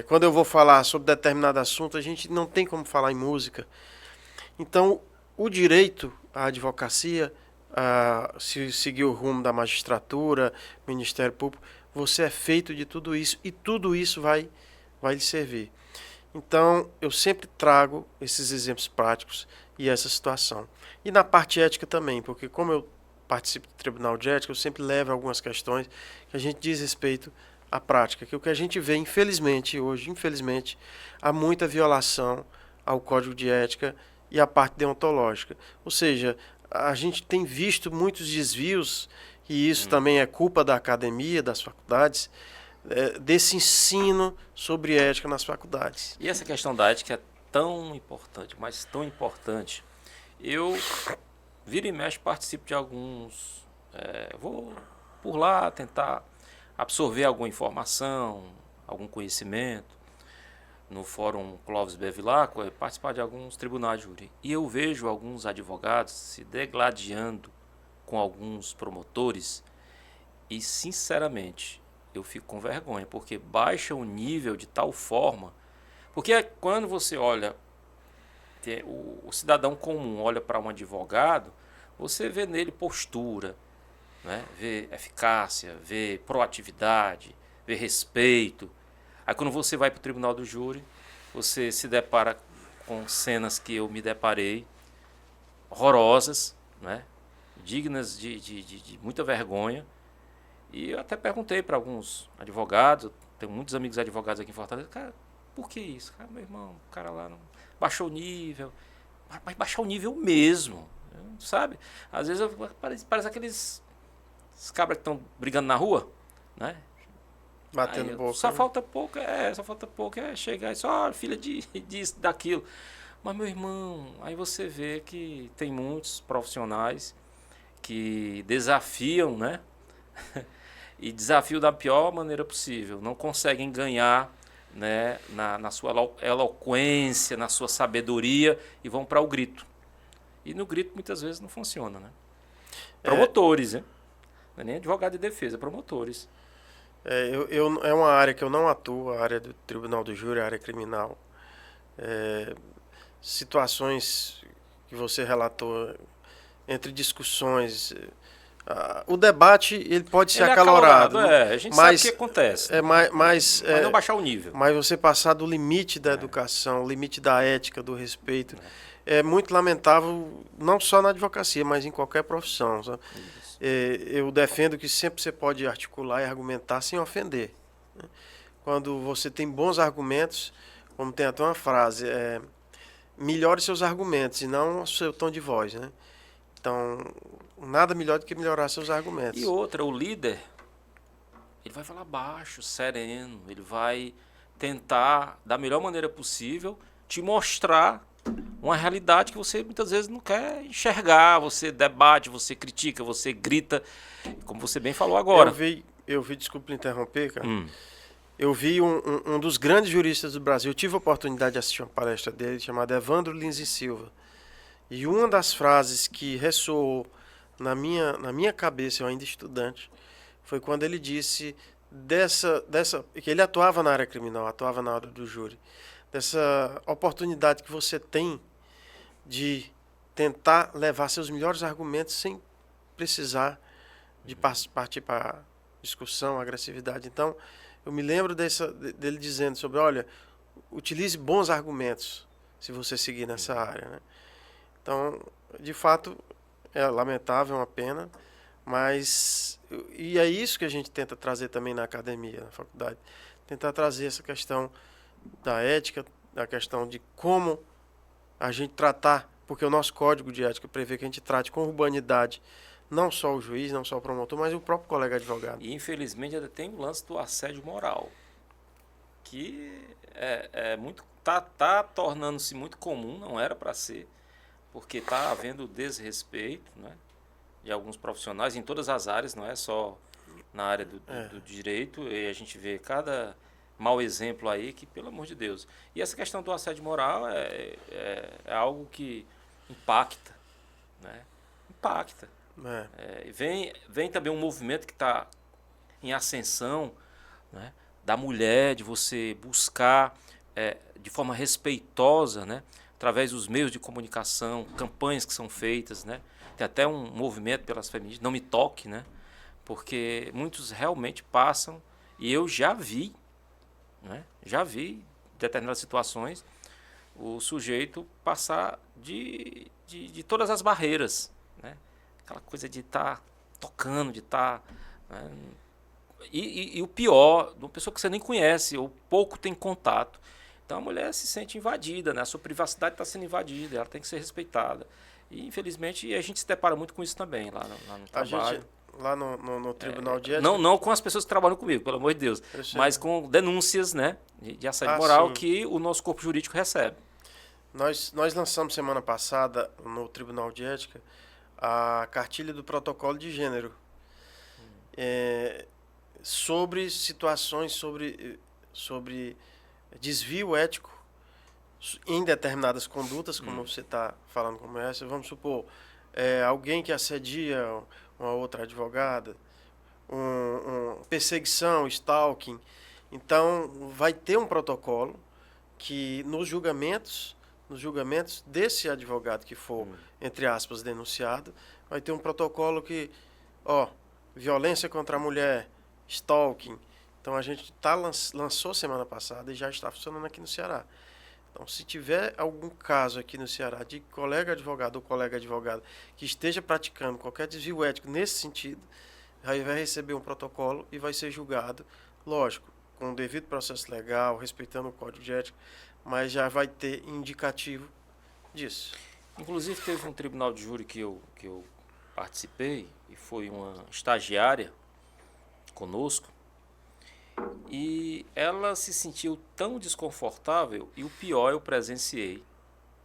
[SPEAKER 2] Quando eu vou falar sobre determinado assunto, a gente não tem como falar em música. Então, o direito, a advocacia, se seguir o rumo da magistratura, Ministério Público, você é feito de tudo isso e tudo isso vai lhe servir. Então, eu sempre trago esses exemplos práticos e essa situação. E na parte ética também, porque como eu participo do Tribunal de Ética, eu sempre levo algumas questões que a gente diz respeito à prática, que o que a gente vê, infelizmente, hoje, há muita violação ao Código de Ética e à parte deontológica. Ou seja, a gente tem visto muitos desvios, e isso também é culpa da academia, das faculdades, desse ensino sobre ética nas faculdades.
[SPEAKER 1] E essa questão da ética é tão importante, mas tão importante. Eu, vira e mexe, participo de alguns... vou por lá tentar absorver alguma informação, algum conhecimento. No Fórum Clóvis Bevilacqua, participar de alguns tribunais de júri. E eu vejo alguns advogados se degladiando com alguns promotores e, sinceramente, eu fico com vergonha, porque baixa o nível de tal forma. Porque quando você olha, o cidadão comum olha para um advogado, você vê nele postura, né? Vê eficácia, vê proatividade, vê respeito. Aí quando você vai para o tribunal do júri, você se depara com cenas que eu me deparei, horrorosas, né? Dignas de muita vergonha. E eu até perguntei para alguns advogados, eu tenho muitos amigos advogados aqui em Fortaleza, cara, por que isso? Cara, meu irmão, o cara lá não baixou o nível, mas baixar o nível mesmo, sabe? Às vezes parece aqueles cabras que estão brigando na rua, né?
[SPEAKER 2] Batendo
[SPEAKER 1] Aí,
[SPEAKER 2] boca.
[SPEAKER 1] só falta pouco, chegar e só, filha disso, daquilo. Mas, meu irmão, aí você vê que tem muitos profissionais que desafiam, né? E desafiam da pior maneira possível. Não conseguem ganhar, né, na sua eloquência, na sua sabedoria e vão para o grito. E no grito muitas vezes não funciona, né? Promotores, né? Não é nem advogado de defesa, promotores.
[SPEAKER 2] É uma área que eu não atuo, a área do Tribunal do Júri, a área criminal. Situações que você relatou entre discussões. O debate ele pode ser acalorado.
[SPEAKER 1] A gente sabe o que acontece.
[SPEAKER 2] Mas
[SPEAKER 1] não baixar o nível.
[SPEAKER 2] Mas você passar do limite da educação, limite da ética, do respeito, é muito lamentável, não só na advocacia, mas em qualquer profissão. Eu defendo que sempre você pode articular e argumentar sem ofender. Quando você tem bons argumentos, como tem até uma frase, melhore seus argumentos e não o seu tom de voz, né? Então, nada melhor do que melhorar seus argumentos.
[SPEAKER 1] E outra, o líder, ele vai falar baixo, sereno, ele vai tentar, da melhor maneira possível, te mostrar uma realidade que você muitas vezes não quer enxergar. Você debate, você critica, você grita, como você bem falou agora.
[SPEAKER 2] Eu vi, desculpa interromper, cara. Eu vi um dos grandes juristas do Brasil. Eu tive a oportunidade de assistir uma palestra dele, chamada Evandro Lins e Silva. E uma das frases que ressoou na minha cabeça, eu ainda estudante, foi quando ele disse que ele atuava na área criminal, atuava na área do júri, dessa oportunidade que você tem de tentar levar seus melhores argumentos sem precisar de partir para discussão, agressividade. Então, eu me lembro dele dizendo sobre, olha, utilize bons argumentos se você seguir nessa área, né? Então, de fato, é lamentável, é uma pena, mas e é isso que a gente tenta trazer também na academia, na faculdade, tentar trazer essa questão da ética, da questão de como a gente tratar, porque o nosso código de ética prevê que a gente trate com urbanidade não só o juiz, não só o promotor, mas o próprio colega advogado.
[SPEAKER 1] E infelizmente ainda tem o lance do assédio moral, que tá tornando-se muito comum, não era para ser, porque está havendo desrespeito, né, de alguns profissionais em todas as áreas, não é só na área do direito, e a gente vê cada mau exemplo aí que, pelo amor de Deus. E essa questão do assédio moral é algo que impacta, né? Impacta. Vem também um movimento que está em ascensão, né, da mulher, de você buscar de forma respeitosa, né? Através dos meios de comunicação, campanhas que são feitas, né? Tem até um movimento pelas feministas, Não Me Toque, né? Porque muitos realmente passam, e eu já vi, né? Já vi em determinadas situações o sujeito passar de todas as barreiras, né? Aquela coisa de estar tocando, de estar... né? E o pior, de uma pessoa que você nem conhece ou pouco tem contato. Então a mulher se sente invadida, né? A sua privacidade está sendo invadida, ela tem que ser respeitada. E infelizmente a gente se depara muito com isso também lá no trabalho.
[SPEAKER 2] Lá no Tribunal de Ética?
[SPEAKER 1] Não com as pessoas que trabalham comigo, pelo amor de Deus, mas com denúncias, né, de assédio moral, sim, que o nosso corpo jurídico recebe.
[SPEAKER 2] Nós lançamos semana passada no Tribunal de Ética a cartilha do protocolo de gênero. Sobre situações, sobre desvio ético em determinadas condutas, como você está falando como essa. Vamos supor, alguém que assedia uma outra advogada, perseguição, stalking. Então, vai ter um protocolo que nos julgamentos desse advogado que for, entre aspas, denunciado, vai ter um protocolo que, violência contra a mulher, stalking. Então a gente lançou semana passada e já está funcionando aqui no Ceará. Então, se tiver algum caso aqui no Ceará de colega advogado ou colega advogada que esteja praticando qualquer desvio ético nesse sentido, aí vai receber um protocolo e vai ser julgado, lógico, com o devido processo legal, respeitando o código de ética, mas já vai ter indicativo disso.
[SPEAKER 1] Inclusive teve um tribunal de júri que eu participei e foi uma estagiária conosco, e ela se sentiu tão desconfortável, e o pior eu presenciei.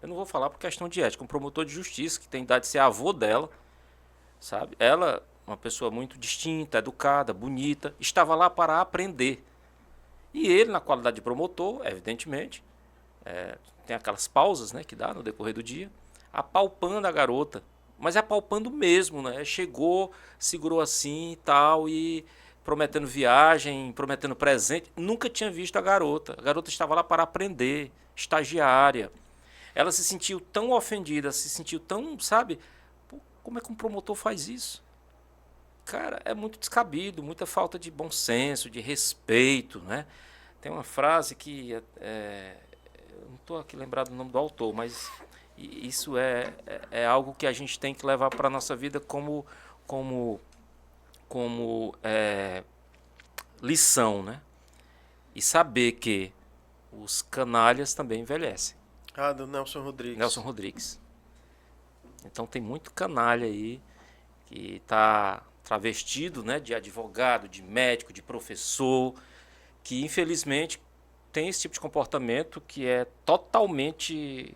[SPEAKER 1] Eu não vou falar por questão de ética, um promotor de justiça que tem idade de ser avô dela, sabe? Ela, uma pessoa muito distinta, educada, bonita, estava lá para aprender. E ele, na qualidade de promotor, evidentemente, tem aquelas pausas, né, que dá no decorrer do dia, apalpando a garota, mas apalpando mesmo, né? Chegou, segurou assim e tal, e prometendo viagem, prometendo presente. Nunca tinha visto a garota estava lá para aprender, estagiária. Ela se sentiu tão ofendida, se sentiu tão, sabe, como é que um promotor faz isso? Cara, é muito descabido, muita falta de bom senso, de respeito, né? Tem uma frase que eu não estou aqui lembrado do nome do autor, mas isso é algo que a gente tem que levar para a nossa vida como lição, né? E saber que os canalhas também envelhecem.
[SPEAKER 2] Do Nelson Rodrigues.
[SPEAKER 1] Nelson Rodrigues. Então tem muito canalha aí que está travestido, né, de advogado, de médico, de professor, que infelizmente tem esse tipo de comportamento que é totalmente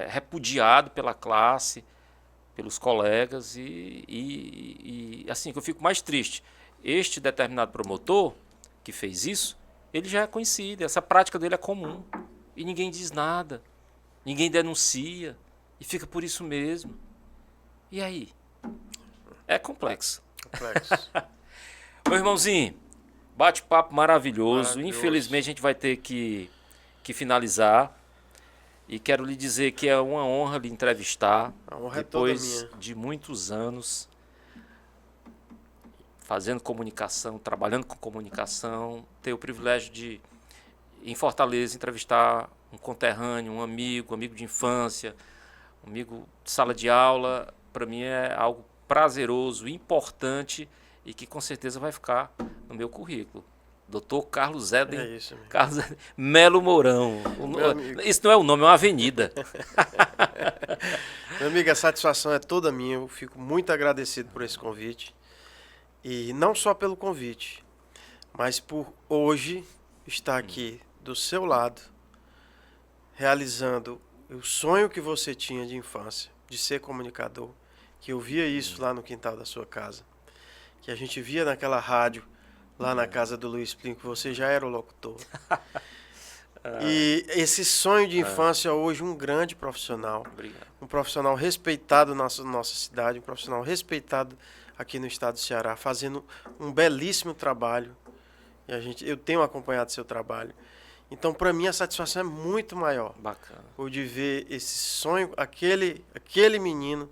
[SPEAKER 1] repudiado pela classe, pelos colegas, e assim, que eu fico mais triste. Este determinado promotor que fez isso, ele já é conhecido, essa prática dele é comum, e ninguém diz nada, ninguém denuncia, e fica por isso mesmo. E aí? É complexo. Meu irmãozinho, bate-papo maravilhoso. Infelizmente a gente vai ter que finalizar. E quero lhe dizer que é uma honra lhe entrevistar.
[SPEAKER 2] A honra
[SPEAKER 1] depois
[SPEAKER 2] é toda minha.
[SPEAKER 1] De muitos anos fazendo comunicação, trabalhando com comunicação, ter o privilégio de, em Fortaleza, entrevistar um conterrâneo, um amigo de infância, um amigo de sala de aula. Para mim é algo prazeroso, importante e que com certeza vai ficar no meu currículo. Dr. Carlos Éden, Carlos Melo Mourão. Isso não é um nome, é uma avenida.
[SPEAKER 2] Meu amigo, a satisfação é toda minha. Eu fico muito agradecido por esse convite. E não só pelo convite, mas por hoje estar aqui do seu lado, realizando o sonho que você tinha de infância, de ser comunicador, que eu via isso lá no quintal da sua casa, que a gente via naquela rádio, lá na casa do Luiz Plínio, que você já era o locutor. E esse sonho de infância hoje, um grande profissional.
[SPEAKER 1] Obrigado.
[SPEAKER 2] Um profissional respeitado na nossa cidade, um profissional respeitado aqui no estado do Ceará, fazendo um belíssimo trabalho eu tenho acompanhado seu trabalho. Então, para mim, a satisfação é muito maior.
[SPEAKER 1] Bacana.
[SPEAKER 2] Por de ver esse sonho, aquele menino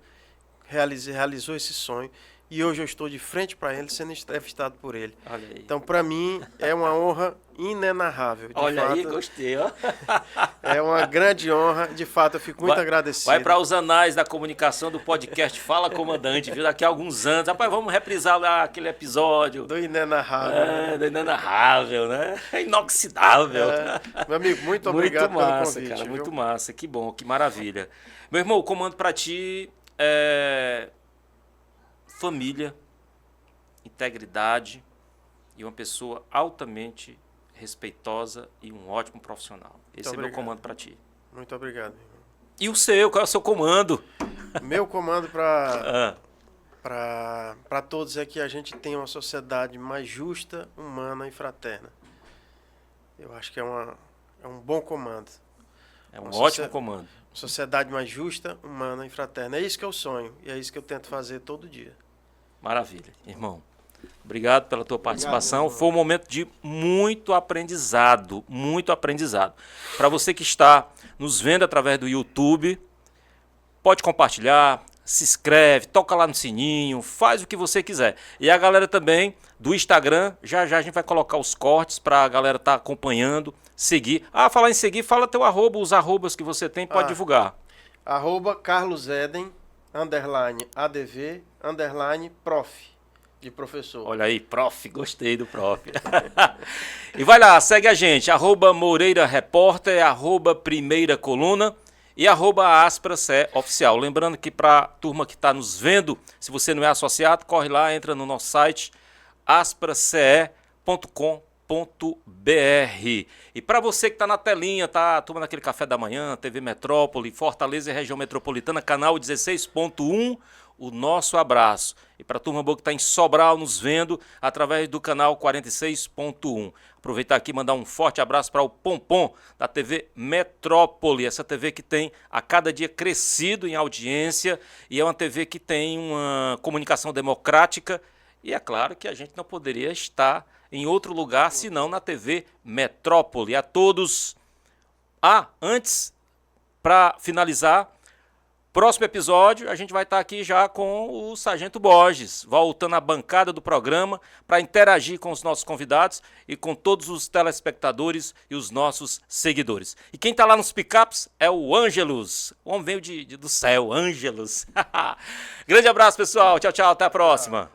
[SPEAKER 2] realizou esse sonho e hoje eu estou de frente para ele, sendo entrevistado por ele.
[SPEAKER 1] Olha aí.
[SPEAKER 2] Então, para mim, é uma honra inenarrável.
[SPEAKER 1] Olha fato, aí, gostei, ó.
[SPEAKER 2] É uma grande honra, de fato, eu fico muito agradecido.
[SPEAKER 1] Vai para os anais da comunicação do podcast Fala Comandante, viu? Daqui a alguns anos. Rapaz, vamos reprisar lá aquele episódio.
[SPEAKER 2] Do inenarrável.
[SPEAKER 1] Do inenarrável, né? É inoxidável.
[SPEAKER 2] Meu amigo, muito obrigado
[SPEAKER 1] muito massa,
[SPEAKER 2] pelo convite.
[SPEAKER 1] Cara, muito massa, que bom, que maravilha. Meu irmão, o comando para ti é família, integridade e uma pessoa altamente respeitosa e um ótimo profissional. Esse é meu comando para ti.
[SPEAKER 2] Muito obrigado.
[SPEAKER 1] E o seu? Qual é o seu comando?
[SPEAKER 2] Meu comando para todos é que a gente tenha uma sociedade mais justa, humana e fraterna. Eu acho que é um bom comando.
[SPEAKER 1] É um ótimo comando.
[SPEAKER 2] Sociedade mais justa, humana e fraterna. É isso que eu sonho e é isso que eu tento fazer todo dia.
[SPEAKER 1] Maravilha, irmão. Obrigado pela tua participação. Foi um momento de muito aprendizado, muito aprendizado. Para você que está nos vendo através do YouTube, pode compartilhar, se inscreve, toca lá no sininho, faz o que você quiser. E a galera também do Instagram, já a gente vai colocar os cortes para a galera estar acompanhando, seguir. Falar em seguir, fala teu arroba, os arrobas que você tem, pode divulgar.
[SPEAKER 2] @CarlosEden, _ADV, _prof. De professor.
[SPEAKER 1] Olha aí, prof, gostei do prof. E vai lá, segue a gente, @Moreira Repórter, @Primeira Coluna e @AspraCE Oficial. Lembrando que para a turma que está nos vendo, se você não é associado, corre lá, entra no nosso site, asprace.com.br. E para você que está na telinha, tá tomando aquele café da manhã, TV Metrópole, Fortaleza e região metropolitana, canal 16.1, o nosso abraço. E para a turma boa que está em Sobral nos vendo, através do canal 46.1. Aproveitar aqui e mandar um forte abraço para o Pompom, da TV Metrópole, essa TV que tem a cada dia crescido em audiência e é uma TV que tem uma comunicação democrática e é claro que a gente não poderia estar em outro lugar senão na TV Metrópole. A todos. Antes, para finalizar, próximo episódio, a gente vai estar aqui já com o Sargento Borges, voltando à bancada do programa para interagir com os nossos convidados e com todos os telespectadores e os nossos seguidores. E quem está lá nos picapes é o Ângelus. O homem veio do céu, Ângelus. Grande abraço, pessoal. Tchau, tchau. Até a próxima.